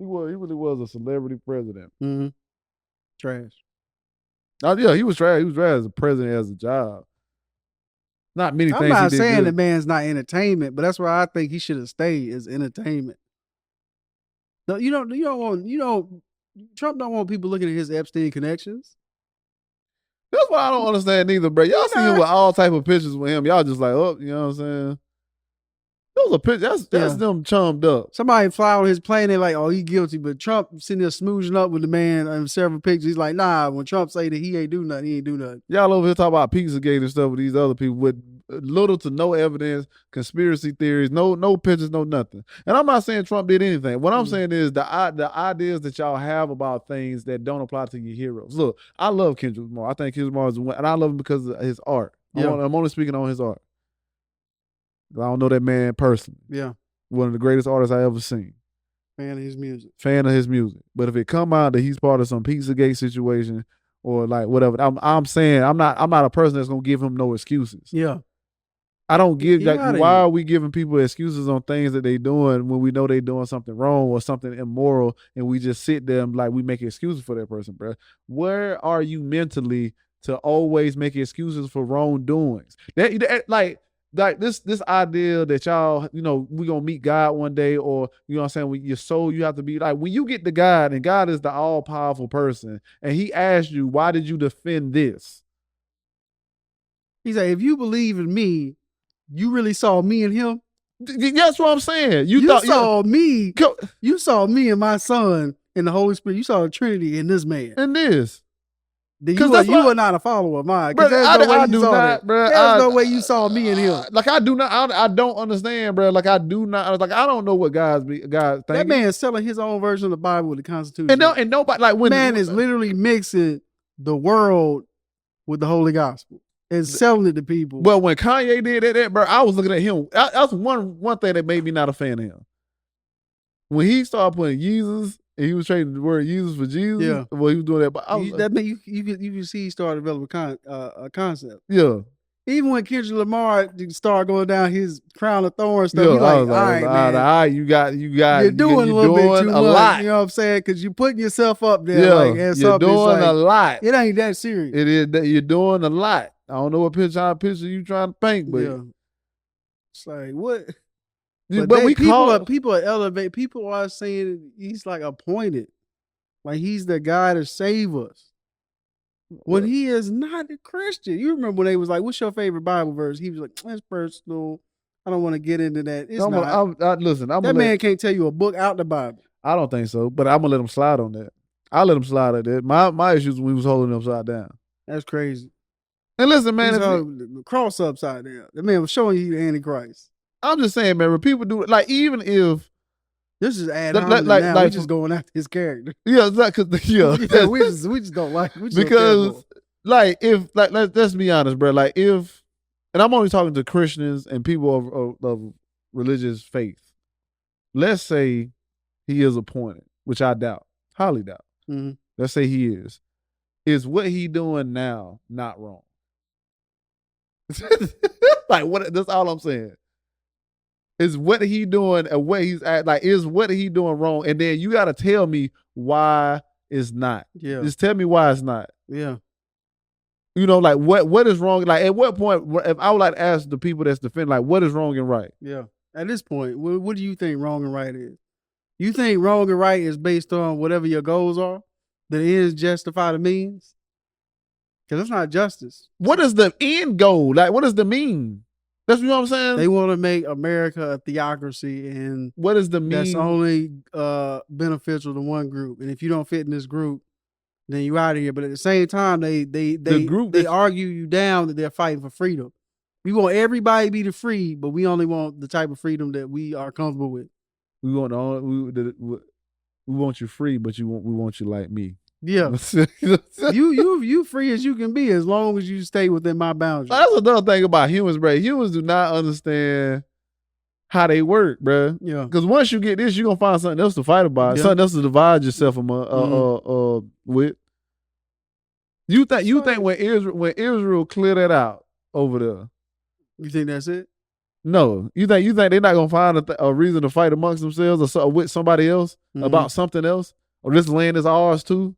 Speaker 2: He really was a celebrity president.
Speaker 1: Mm-hmm. Trash.
Speaker 2: Yeah, he was trash. He was trash as a president, as a job. Not many things. I'm
Speaker 1: not saying the man's not entertainment, but that's where I think he should have stayed as entertainment. No, Trump don't want people looking at his Epstein connections.
Speaker 2: That's what I don't understand either, bro. Y'all see him with all type of pictures with him. Y'all just like, oh, you know what I'm saying? Those are pictures. That's them chummed up.
Speaker 1: Somebody fly on his plane, they're like, oh, he guilty. But Trump sitting there smoozing up with the man in several pictures. He's like, nah, when Trump say that he ain't do nothing, he ain't do nothing.
Speaker 2: Y'all over here talking about Pizzagate and stuff with these other people with little to no evidence, conspiracy theories, no pictures, no nothing. And I'm not saying Trump did anything. What I'm saying is the ideas that y'all have about things that don't apply to your heroes. Look, I love Kendrick Lamar. I think Kendrick Lamar is one, and I love him because of his art.
Speaker 1: Yeah.
Speaker 2: I'm only speaking on his art. I don't know that man personally.
Speaker 1: Yeah.
Speaker 2: One of the greatest artists I ever seen.
Speaker 1: Fan of his music.
Speaker 2: Fan of his music. But if it come out that he's part of some Pizzagate situation or like whatever, I'm saying I'm not a person that's gonna give him no excuses.
Speaker 1: Yeah.
Speaker 2: I don't give why are we giving people excuses on things that they doing when we know they doing something wrong or something immoral and we just sit there and like we make excuses for that person, bro. Where are you mentally to always make excuses for wrongdoings? Like this idea that y'all, you know, we gonna meet God one day, or you know what I'm saying, with your soul, you have to be like, when you get to God and God is the all-powerful person and he asked you, why did you defend this?
Speaker 1: He's like, if you believe in me, you really saw me and him?
Speaker 2: That's what I'm saying. You
Speaker 1: saw me. You saw me and my son and the Holy Spirit. You saw the Trinity in this man.
Speaker 2: And this.
Speaker 1: You were not a follower of mine. There's no way you saw me and him.
Speaker 2: Like I do not. I don't understand, bro. Like I do not. Like I don't know what God's thinking.
Speaker 1: That man is selling his own version of the Bible with the Constitution.
Speaker 2: And nobody like when
Speaker 1: man is literally mixing the world with the Holy Gospel and selling it to people.
Speaker 2: Well, when Kanye did that, bro, I was looking at him. That's one thing that made me not a fan of him. When he started putting Jesus. And he was trading the word Jesus for Jesus.
Speaker 1: Yeah.
Speaker 2: Well, he was doing that. But
Speaker 1: that mean you can see he started developing a concept.
Speaker 2: Yeah.
Speaker 1: Even when Kendrick Lamar started going down his crown of thorns stuff, you're like, all right, man.
Speaker 2: All right, you're
Speaker 1: doing a little bit too much. Lot. You know what I'm saying? Because you're putting yourself up there.
Speaker 2: Yeah,
Speaker 1: like,
Speaker 2: you're doing a lot.
Speaker 1: It ain't that serious.
Speaker 2: It is that you're doing a lot. I don't know what picture you trying to paint, but
Speaker 1: it's like what.
Speaker 2: But
Speaker 1: people are elevate. People are saying he's like appointed, like he's the guy to save us. When he is not a Christian. You remember when they was like, "What's your favorite Bible verse?" He was like, "That's personal. I don't want to get into that." It's not.
Speaker 2: Listen,
Speaker 1: that man can't tell you a book out the Bible.
Speaker 2: I don't think so, but I'm gonna let him slide on that. I'll let him slide at that. My issues when we was holding him upside down.
Speaker 1: That's crazy.
Speaker 2: And listen, man,
Speaker 1: the cross upside down. The man was showing you the Antichrist.
Speaker 2: I'm just saying, man, when people do it, like even if
Speaker 1: this is ad hominem now, we just going after his character.
Speaker 2: Yeah,
Speaker 1: we just don't like
Speaker 2: because like if like let's be honest, bro. Like if, and I'm only talking to Christians and people of religious faith. Let's say he is appointed, which I doubt, highly doubt.
Speaker 1: Mm-hmm.
Speaker 2: Let's say he is. Is what he doing now not wrong? Like what? That's all I'm saying. Is what he doing and what he's at, like, is what he doing wrong? And then you got to tell me why it's not.
Speaker 1: Yeah.
Speaker 2: Just tell me why it's not.
Speaker 1: Yeah.
Speaker 2: You know, like what is wrong? Like at what point, if I would like to ask the people that's defending, like what is wrong and right?
Speaker 1: Yeah. At this point, what do you think wrong and right is? You think wrong and right is based on whatever your goals are? That ends justify the means? Because it's not justice.
Speaker 2: What is the end goal? Like, what does the mean? That's what I'm saying.
Speaker 1: They want to make America a theocracy, and
Speaker 2: what is the mean?
Speaker 1: That's only beneficial to one group. And if you don't fit in this group, then you out of here. But at the same time, they argue you down that they're fighting for freedom. We want everybody to be free, but we only want the type of freedom that we are comfortable with.
Speaker 2: We want you free, but we want you like me.
Speaker 1: Yeah. you free as you can be as long as you stay within my boundaries.
Speaker 2: That's another thing about humans, bro. Humans do not understand how they work, bro.
Speaker 1: Yeah.
Speaker 2: Because once you get this, you're gonna find something else to fight about. Yeah. Something else to divide yourself with. You think when Israel clear that out over there?
Speaker 1: You think that's it?
Speaker 2: No. You think they're not gonna find a reason to fight amongst themselves or with somebody else about something else? Or this land is ours too?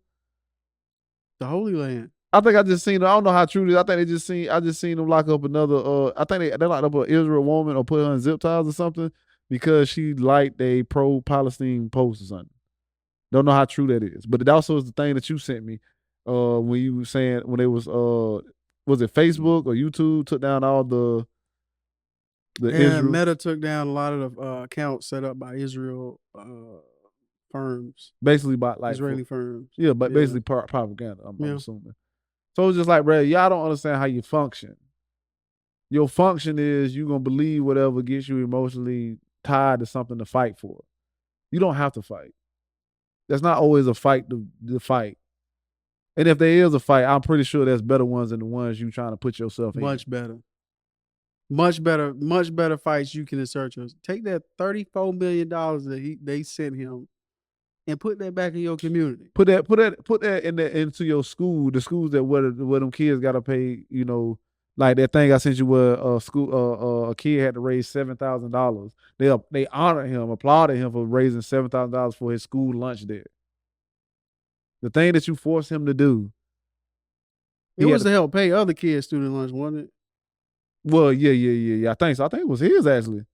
Speaker 1: The Holy Land.
Speaker 2: I think I just seen. I don't know how true it is. I think I just seen them lock up another. I think they locked up an Israel woman or put her in zip ties or something because she liked a pro-Palestine post or something. Don't know how true that is, but it also is the thing that you sent me. when you were saying when it was it Facebook or YouTube took down all the Israel?
Speaker 1: Meta took down a lot of the accounts set up by Israel firms,
Speaker 2: basically by like
Speaker 1: Israeli firms.
Speaker 2: Yeah, but basically propaganda. I'm
Speaker 1: Yeah.
Speaker 2: assuming. So it's just like, bro, y'all don't understand how you function. Your function is you gonna believe whatever gets you emotionally tied to something to fight for. You don't have to fight. There's not always a fight to fight. And if there is a fight, I'm pretty sure there's better ones than the ones you trying to put yourself in.
Speaker 1: Much better. Much better fights you can insert yourself. Take that $34 million that they sent him and put that back in your community.
Speaker 2: Put that into your school, the schools that where them kids gotta pay, you know, like that thing I sent you where a kid had to raise $7,000. They honored him, applauded him for raising $7,000 for his school lunch there. The thing that you forced him to do.
Speaker 1: It was to help pay other kids student lunch, wasn't it?
Speaker 2: Well, yeah. I think so. I think it was his actually.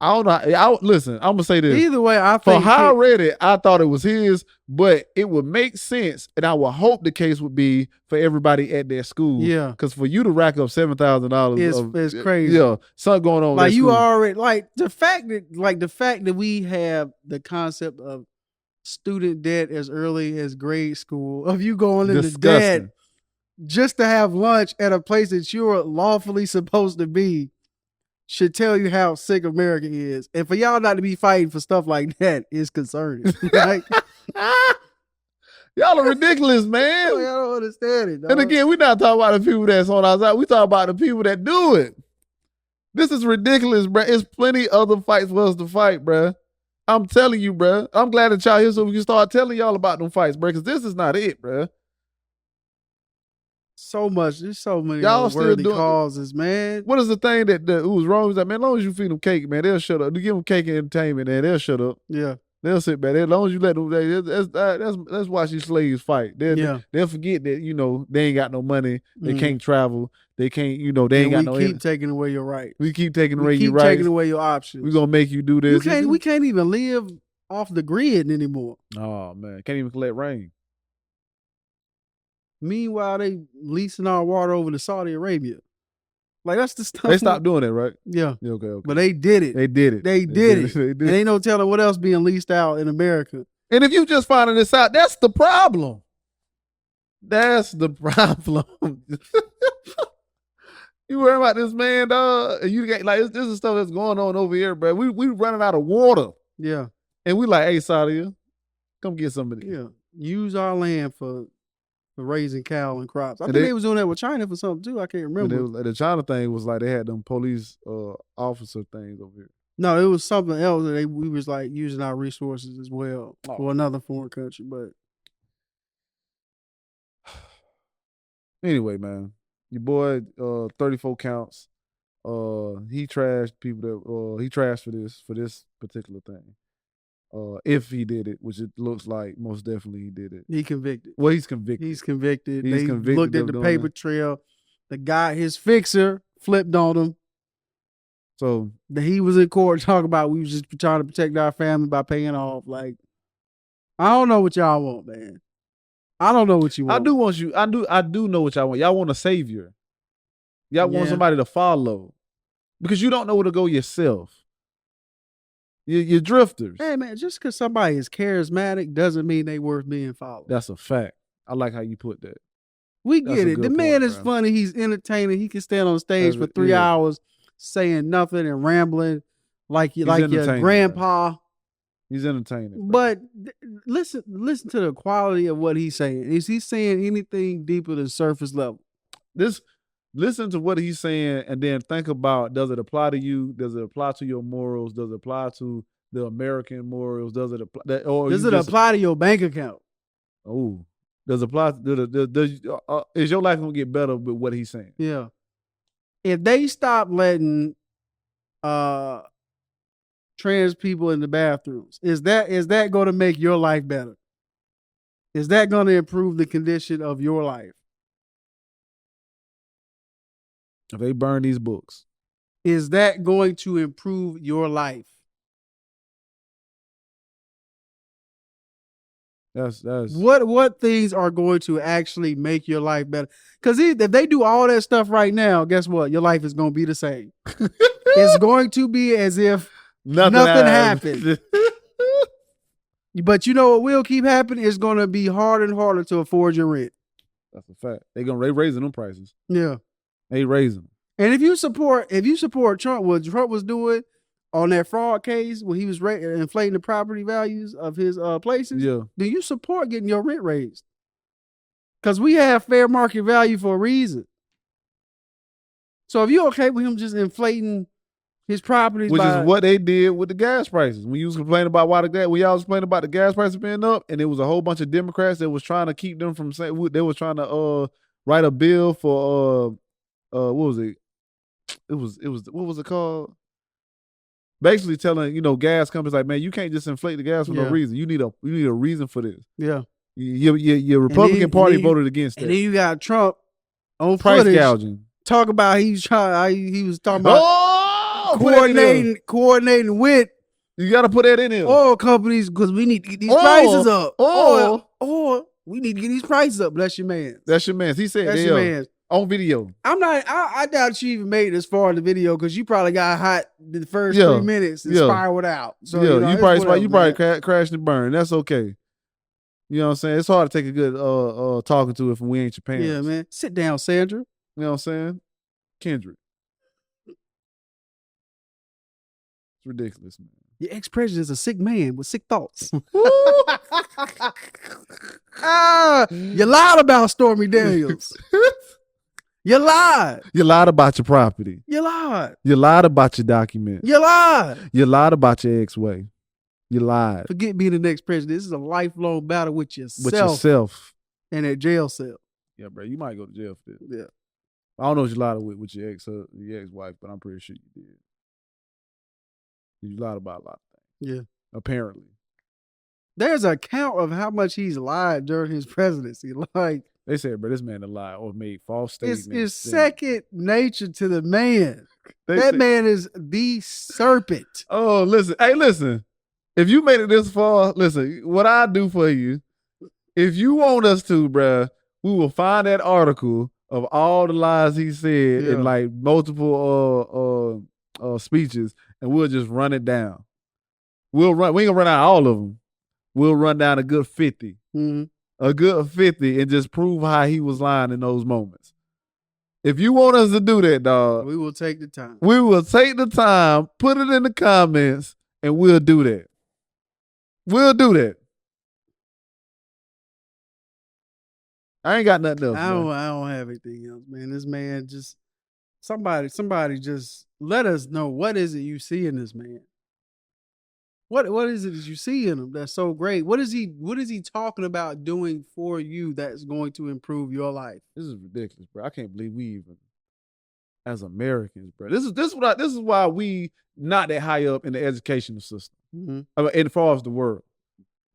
Speaker 2: I don't know. Listen, I'm gonna say this.
Speaker 1: Either way, I think
Speaker 2: for how I read it, I thought it was his, but it would make sense, and I would hope the case would be for everybody at their school.
Speaker 1: Yeah,
Speaker 2: because for you to rack up $7,000
Speaker 1: is crazy.
Speaker 2: Yeah, something going on.
Speaker 1: Like you already like the fact that we have the concept of student debt as early as grade school, of you going into debt just to have lunch at a place that you're lawfully supposed to be, should tell you how sick America is. And for y'all not to be fighting for stuff like that is concerning. Like,
Speaker 2: y'all are ridiculous, man.
Speaker 1: Y'all don't understand it, dog.
Speaker 2: And again, we're not talking about the people that's on our side. We talking about the people that do it. This is ridiculous, bro. It's plenty other fights for us to fight, bro. I'm telling you, bro. I'm glad that y'all here so we can start telling y'all about them fights, bro, because this is not it, bro.
Speaker 1: So much. There's so many y'all worthy causes, man.
Speaker 2: What is the thing that was wrong with that, man? As long as you feed them cake, man, they'll shut up. You give them cake and entertainment, and they'll shut up.
Speaker 1: Yeah.
Speaker 2: They'll sit back. As long as you let them, that's why these slaves fight. They'll forget that, you know, they ain't got no money. They can't travel. They can't, you know, they ain't got no.
Speaker 1: We keep taking away your rights.
Speaker 2: We keep taking away your rights.
Speaker 1: Taking away your options.
Speaker 2: We're going to make you do this.
Speaker 1: We can't even live off the grid anymore.
Speaker 2: Oh, man. Can't even collect rain.
Speaker 1: Meanwhile, they leasing our water over to Saudi Arabia. Like, that's the stuff.
Speaker 2: They stopped doing that, right?
Speaker 1: Yeah.
Speaker 2: Okay.
Speaker 1: But they did it.
Speaker 2: They did it.
Speaker 1: They did it. And ain't no telling what else being leased out in America.
Speaker 2: And if you just finding this out, that's the problem. That's the problem. You worry about this, man, dog. You get like this is stuff that's going on over here, bro. We running out of water.
Speaker 1: Yeah.
Speaker 2: And we like, hey, Saudi, come get somebody.
Speaker 1: Yeah. Use our land for raising cattle and crops. I think they was doing that with China for something too. I can't remember.
Speaker 2: The China thing was like they had them police officer things over here.
Speaker 1: No, it was something else. We was like using our resources as well for another foreign country. But
Speaker 2: anyway, man, your boy 34 counts. He trashed people that he trashed for this particular thing. If he did it, which it looks like most definitely he did it.
Speaker 1: He convicted.
Speaker 2: Well, he's convicted.
Speaker 1: He's convicted. They looked at the paper trail. The guy, his fixer, flipped on him.
Speaker 2: So
Speaker 1: he was in court talking about we was just trying to protect our family by paying off. Like, I don't know what y'all want, man. I don't know what you want.
Speaker 2: I do want you. I do know what y'all want. Y'all want a savior. Y'all want somebody to follow, because you don't know where to go yourself. You're drifters.
Speaker 1: Hey, man, just because somebody is charismatic doesn't mean they worth being followed.
Speaker 2: That's a fact. I like how you put that.
Speaker 1: We get it. The man is funny. He's entertaining. He can stand on stage for 3 hours saying nothing and rambling like your grandpa.
Speaker 2: Bro. He's entertaining.
Speaker 1: Bro. But listen to the quality of what he's saying. Is he saying anything deeper than surface level?
Speaker 2: Listen to what he's saying and then think about, does it apply to you? Does it apply to your morals? Does it apply to the American morals? Does it apply? Does it
Speaker 1: apply to your bank account?
Speaker 2: Oh, does it apply? Is your life gonna get better with what he's saying?
Speaker 1: Yeah. If they stop letting trans people in the bathrooms, is that going to make your life better? Is that going to improve the condition of your life?
Speaker 2: If they burn these books,
Speaker 1: is that going to improve your life?
Speaker 2: That's
Speaker 1: what things are going to actually make your life better? Because if they do all that stuff right now, guess what? Your life is going to be the same. It's going to be as if nothing happened. But you know what will keep happening? It's going to be harder and harder to afford your rent.
Speaker 2: That's a fact. They raising them prices.
Speaker 1: Yeah,
Speaker 2: they raising them.
Speaker 1: And if you support Trump, what Trump was doing on that fraud case when he was inflating the property values of his places, then you support getting your rent raised. Because we have fair market value for a reason. So if you're okay with him just inflating his properties,
Speaker 2: which is what they did with the gas prices. When you was complaining about when y'all was complaining about the gas prices being up, and it was a whole bunch of Democrats that was trying to keep them from saying they was trying to write a bill for what was it? It was what was it called? Basically telling gas companies like, man, you can't just inflate the gas for no reason. You need a reason for this.
Speaker 1: Yeah,
Speaker 2: your Republican Party voted against it.
Speaker 1: And then you got Trump on
Speaker 2: price gouging.
Speaker 1: Talk about he was talking about coordinating with.
Speaker 2: You got to put that in there.
Speaker 1: Oil companies because we need to get these prices up. Oil, we need to get these prices up. That's your man.
Speaker 2: That's your man. He said
Speaker 1: that's your man.
Speaker 2: On video.
Speaker 1: I doubt you even made it this far in the video because you probably got hot the first 3 minutes and spiraled out. So
Speaker 2: you probably crashed and burned. That's okay. You know what I'm saying? It's hard to take a good talking to if we ain't your parents.
Speaker 1: Yeah, man. Sit down, Sandra.
Speaker 2: You know what I'm saying? Kendrick. It's ridiculous, man.
Speaker 1: Your ex-president is a sick man with sick thoughts. You lied about Stormy Daniels. You lied.
Speaker 2: You lied about your property.
Speaker 1: You lied.
Speaker 2: You lied about your documents.
Speaker 1: You lied.
Speaker 2: You lied about your ex-way. You lied.
Speaker 1: Forget being the next president. This is a lifelong battle with yourself.
Speaker 2: With yourself.
Speaker 1: In a jail cell.
Speaker 2: Yeah, bro. You might go to jail for this.
Speaker 1: Yeah.
Speaker 2: I don't know what you lied with your ex-wife, but I'm pretty sure you did. You lied about a lot of things.
Speaker 1: Yeah.
Speaker 2: Apparently.
Speaker 1: There's a count of how much he's lied during his presidency. Like,
Speaker 2: they said, bro, this man to lie or made false statements.
Speaker 1: It's second nature to the man. That man is the serpent.
Speaker 2: Oh, listen. Hey, listen. If you made it this far, listen, what I do for you, if you want us to, bro, we will find that article of all the lies he said in like multiple speeches, and we'll just run it down. We ain't gonna run out all of them. We'll run down a good 50.
Speaker 1: Mm-hmm.
Speaker 2: A good 50 and just prove how he was lying in those moments. If you want us to do that, dog,
Speaker 1: we will take the time.
Speaker 2: We will take the time, put it in the comments, and we'll do that. We'll do that. I ain't got nothing else.
Speaker 1: I don't have anything else, man. This man just somebody just let us know, what is it you see in this man? What is it that you see in him that's so great? What is he talking about doing for you that's going to improve your life?
Speaker 2: This is ridiculous, bro. I can't believe we even, as Americans, bro. This is why we not that high up in the educational system.
Speaker 1: Mm-hmm.
Speaker 2: As far as the world.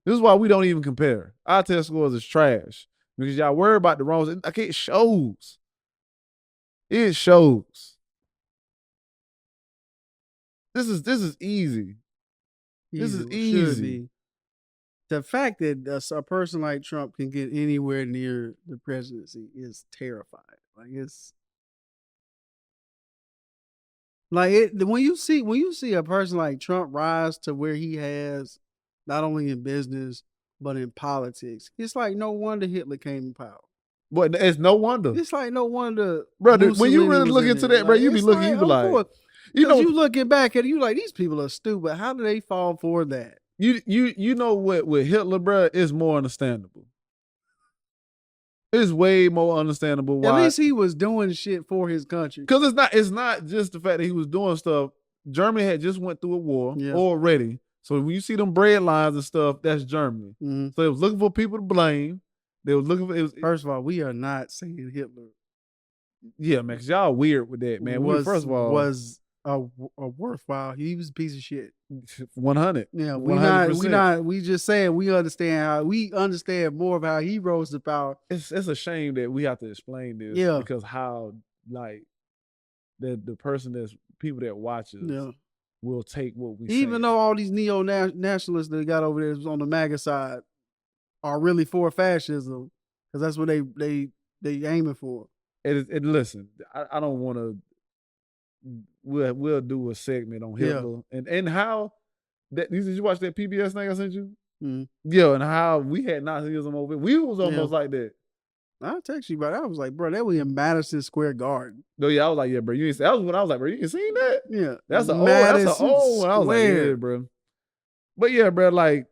Speaker 2: This is why we don't even compare. Our test scores is trash. Because y'all worry about the wrongs. It shows. It shows. This is easy. This is easy.
Speaker 1: The fact that a person like Trump can get anywhere near the presidency is terrifying. When you see a person like Trump rise to where he has, not only in business but in politics, it's like no wonder Hitler came in power.
Speaker 2: But it's no wonder.
Speaker 1: It's like no wonder,
Speaker 2: brother. When you really look into that, bro, you be looking, you be like.
Speaker 1: You looking back at it, you like, these people are stupid. How do they fall for that?
Speaker 2: You know what, with Hitler, bro, is more understandable. It's way more understandable why.
Speaker 1: At least he was doing shit for his country.
Speaker 2: Because it's not just the fact that he was doing stuff. Germany had just went through a war already. So when you see them bread lines and stuff, that's Germany.
Speaker 1: Mm-hmm.
Speaker 2: So they was looking for people to blame. They was looking for
Speaker 1: First of all, we are not saying Hitler.
Speaker 2: Yeah, man, because y'all weird with that, man.
Speaker 1: First of all, was a worthwhile. He was a piece of shit.
Speaker 2: 100.
Speaker 1: Yeah, we just saying we understand more of how he rose to power.
Speaker 2: It's a shame that we have to explain this.
Speaker 1: Yeah.
Speaker 2: Because how like the person that's people that watch us will take what we say.
Speaker 1: Even though all these neo-nationalists that got over there was on the MAGA side, are really for fascism, because that's what they aiming for.
Speaker 2: Listen, I don't want to. We'll do a segment on Hitler and how that. Did you watch that PBS thing I sent you?
Speaker 1: Mm-hmm.
Speaker 2: Yeah, and how we had Nazism over. We was almost like that.
Speaker 1: I text you about it. I was like, bro, that was in Madison Square Garden.
Speaker 2: No, yeah, I was like, yeah, bro. You ain't. That was when I was like, bro, you ain't seen that?
Speaker 1: Yeah,
Speaker 2: that's an old one. I was like, yeah, bro. But yeah, bro, like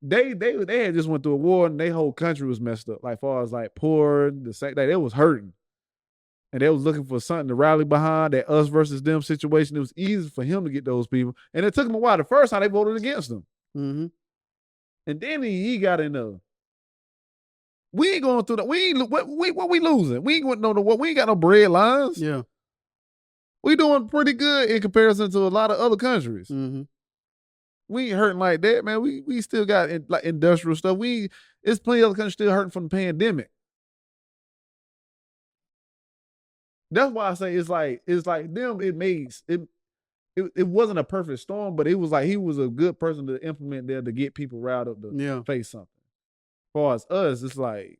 Speaker 2: they had just went through a war and their whole country was messed up. Like far as like poor, the same, like, they was hurting. And they was looking for something to rally behind, that us versus them situation. It was easy for him to get those people. And it took him a while. The first time they voted against him.
Speaker 1: Mm-hmm.
Speaker 2: And then he got in there. We ain't going through that. What we losing? We ain't going no what. We ain't got no bread lines.
Speaker 1: Yeah.
Speaker 2: We doing pretty good in comparison to a lot of other countries.
Speaker 1: Mm-hmm.
Speaker 2: We ain't hurting like that, man. We still got like industrial stuff. It's plenty of other countries still hurting from the pandemic. That's why I say it's like them. It wasn't a perfect storm, but it was like he was a good person to implement there to get people riled up to face something. As far as us, it's like,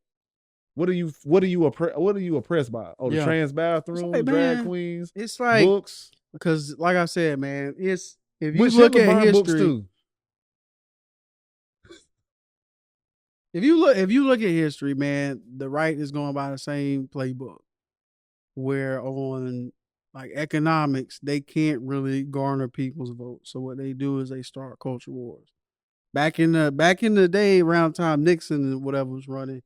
Speaker 2: what are you oppressed by? Oh, the trans bathroom, like, drag queens.
Speaker 1: It's like
Speaker 2: books.
Speaker 1: Because, like I said, man, it's if you look at history. Books too. If you look at history, man, the right is going by the same playbook. Where on like economics, they can't really garner people's votes. So what they do is they start culture wars. Back in the day, around time Nixon and whatever was running,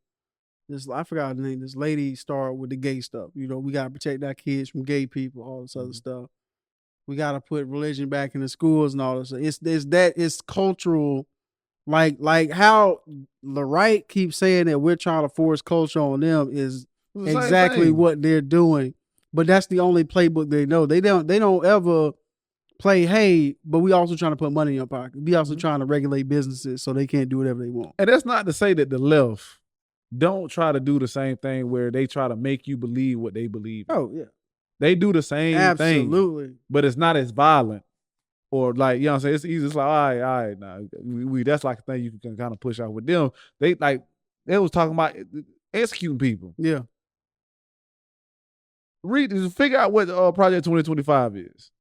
Speaker 1: I forgot the name. This lady started with the gay stuff. You know, we gotta protect our kids from gay people, all this other stuff. We gotta put religion back in the schools and all this. It's cultural. Like how the right keeps saying that we're trying to force culture on them is exactly what they're doing. But that's the only playbook they know. They don't ever play, hey, but we also trying to put money in your pocket. We also trying to regulate businesses so they can't do whatever they want.
Speaker 2: And that's not to say that the left don't try to do the same thing where they try to make you believe what they believe in.
Speaker 1: Oh, yeah.
Speaker 2: They do the same thing. Absolutely. But it's not as violent. Or like, you know what I'm saying? It's easy. It's like, all right, nah. That's like a thing you can kind of push out with them. They was talking about executing people.
Speaker 1: Yeah.
Speaker 2: Figure out what Project 2025 is.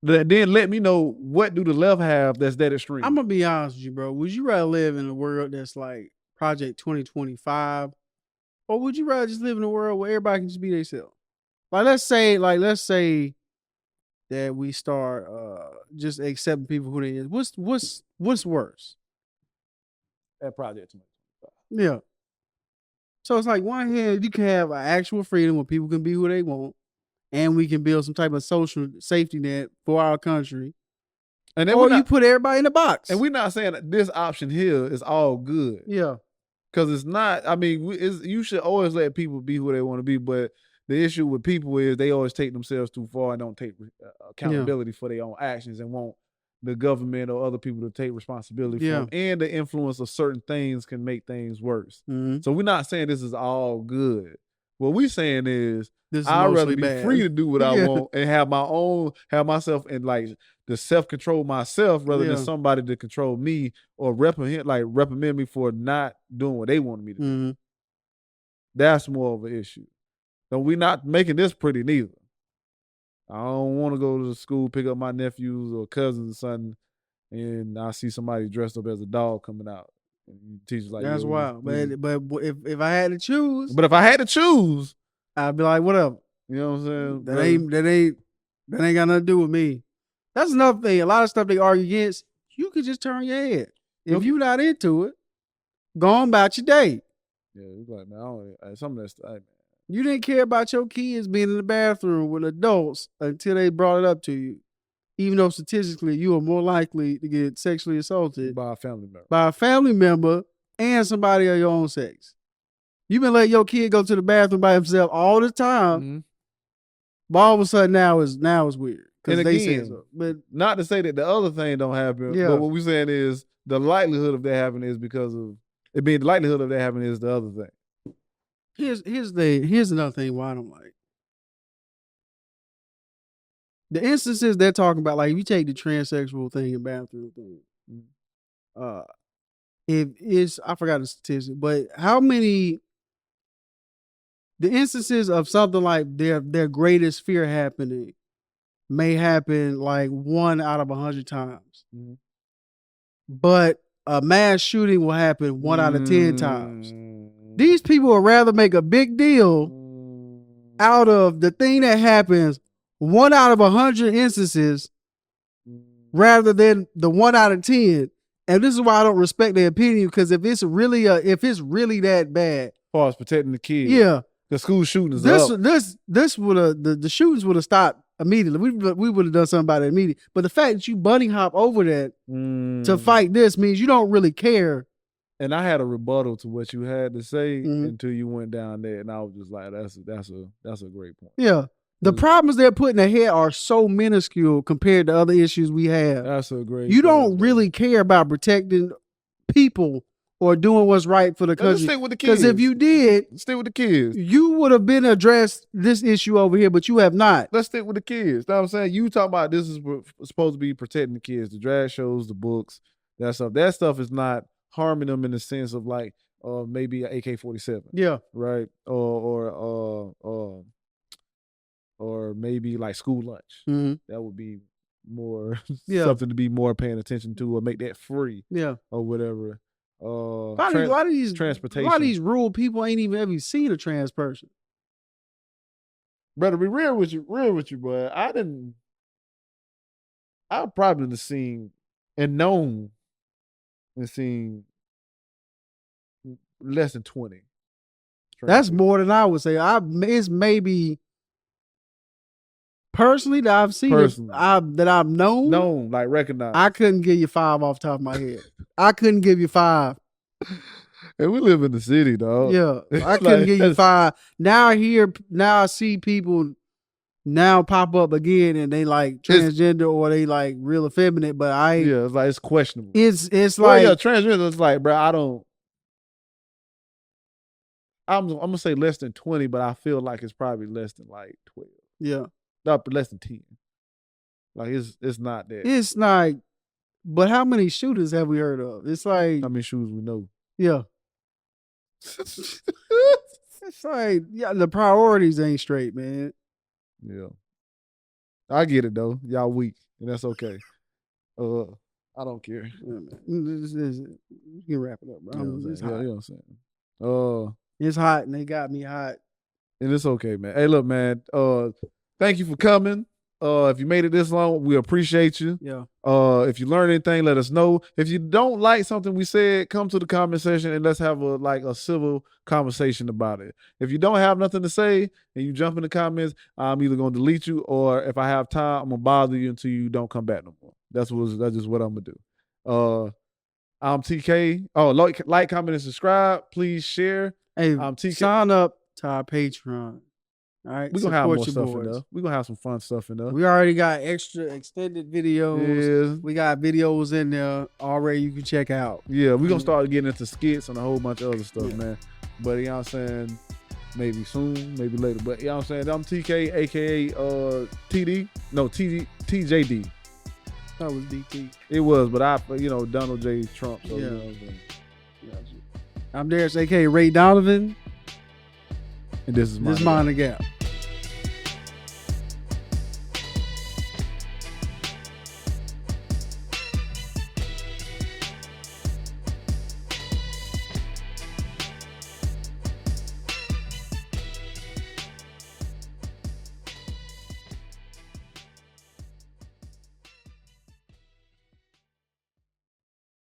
Speaker 2: Then let me know what do the left have that's that extreme.
Speaker 1: I'm gonna be honest with you, bro. Would you rather live in a world that's like Project 2025, or would you rather just live in a world where everybody can just be themselves? Let's say that we start just accepting people who they is. What's worse?
Speaker 2: That Project 2025.
Speaker 1: Yeah. So it's like, one hand, you can have an actual freedom where people can be who they want, and we can build some type of social safety net for our country. And then you put everybody in a box.
Speaker 2: And we're not saying that this option here is all good.
Speaker 1: Yeah.
Speaker 2: Because it's not. I mean, you should always let people be who they want to be. But the issue with people is they always take themselves too far and don't take accountability for their own actions and want the government or other people to take responsibility for them. And the influence of certain things can make things worse. Mm-hmm. So we're not saying this is all good. What we're saying is I'd rather be free to do what I want and have myself and like to self-control myself rather than somebody to control me or reprimand me for not doing what they wanted me to do. That's more of an issue. So we're not making this pretty neither. I don't want to go to the school, pick up my nephews or cousins or something, and I see somebody dressed up as a dog coming out. And teachers like,
Speaker 1: that's wild. But if I had to choose, I'd be like, whatever.
Speaker 2: You know what I'm saying?
Speaker 1: That ain't got nothing to do with me. That's another thing. A lot of stuff they argue against, you could just turn your head. If you're not into it, go on about your day.
Speaker 2: Yeah, it's like, man, some of that stuff.
Speaker 1: You didn't care about your kids being in the bathroom with adults until they brought it up to you. Even though statistically you are more likely to get sexually assaulted
Speaker 2: by a family member.
Speaker 1: And somebody of your own sex. You've been letting your kid go to the bathroom by himself all the time. Mm-hmm. But all of a sudden now it's weird.
Speaker 2: And they say so. But not to say that the other thing don't happen. But what we're saying is the likelihood of that happening is because of it being the likelihood of that happening is the other thing.
Speaker 1: Here's another thing why I don't like. The instances they're talking about, like if you take the transsexual thing and bathroom thing, I forgot the statistic, but how many the instances of something like their greatest fear happening may happen like 1 out of 100 times, but a mass shooting will happen 1 out of 10 times. These people would rather make a big deal out of the thing that happens 1 out of 100 instances rather than the 1 out of 10. And this is why I don't respect their opinion, because if it's really that bad,
Speaker 2: as far as protecting the kids,
Speaker 1: yeah,
Speaker 2: the school shootings,
Speaker 1: this would have the shootings would have stopped immediately. We would have done something about it immediately. But the fact that you bunny hop over that to fight this means you don't really care.
Speaker 2: And I had a rebuttal to what you had to say until you went down there, and I was just like, that's a great point.
Speaker 1: Yeah. The problems they're putting ahead are so minuscule compared to other issues we have.
Speaker 2: That's a great
Speaker 1: You don't really care about protecting people or doing what's right for the country.
Speaker 2: Let's stick with the kids.
Speaker 1: Because if you did,
Speaker 2: stick with the kids,
Speaker 1: you would have been addressed this issue over here, but you have not.
Speaker 2: Let's stick with the kids. Know what I'm saying? You talk about this is supposed to be protecting the kids, the drag shows, the books, that stuff. That stuff is not harming them in the sense of like maybe an AK-47.
Speaker 1: Yeah.
Speaker 2: Right? Or maybe like school lunch. That would be more something to be more paying attention to, or make that free.
Speaker 1: Yeah.
Speaker 2: Or whatever.
Speaker 1: A lot of these
Speaker 2: transportation.
Speaker 1: A lot of these rural people ain't even ever seen a trans person.
Speaker 2: Brother, be real with you, bro. I probably have seen and known and seen less than 20.
Speaker 1: That's more than I would say. It's maybe personally that I've seen that I've known,
Speaker 2: like recognized.
Speaker 1: I couldn't give you 5 off the top of my head. I couldn't give you 5.
Speaker 2: And we live in the city, dog.
Speaker 1: Yeah, I couldn't give you 5. Now I see people now pop up again, and they like transgender or they like real effeminate, but
Speaker 2: it's like it's questionable.
Speaker 1: It's like
Speaker 2: transgender is like, bro, I'm gonna say less than 20, but I feel like it's probably less than like 12.
Speaker 1: Yeah.
Speaker 2: Not less than 10. Like it's not that.
Speaker 1: It's not. But how many shooters have we heard of? It's like
Speaker 2: how many shooters we know.
Speaker 1: Yeah. It's like the priorities ain't straight, man.
Speaker 2: Yeah. I get it though. Y'all weak, and that's okay. I don't care.
Speaker 1: You can wrap it up, bro.
Speaker 2: You know what I'm saying?
Speaker 1: It's hot, and they got me hot.
Speaker 2: And it's okay, man. Hey, look, man. Thank you for coming. If you made it this long, we appreciate you.
Speaker 1: Yeah.
Speaker 2: If you learned anything, let us know. If you don't like something we said, come to the comment section and let's have a civil conversation about it. If you don't have nothing to say and you jump in the comments, I'm either gonna delete you, or if I have time, I'm gonna bother you until you don't come back no more. That's just what I'm gonna do. I'm TK. Oh, like, comment, and subscribe. Please share.
Speaker 1: Hey, I'm TK. Sign up to our Patreon. All right,
Speaker 2: we're going to have more stuff in there. We're going to have some fun stuff in there.
Speaker 1: We already got extra extended videos. Yeah. We got videos in there already you can check out.
Speaker 2: Yeah, we're going to start getting into skits and a whole bunch of other stuff, man. But you know what I'm saying? Maybe soon, maybe later. But you know what I'm saying? I'm TK, a.k.a. TD. No, TJD.
Speaker 1: That was DT.
Speaker 2: It was, but Donald J. Trump. So, you know what I'm saying?
Speaker 1: I'm Darius, a.k.a. Ray Donovan.
Speaker 2: And this is
Speaker 1: Mind the Gap.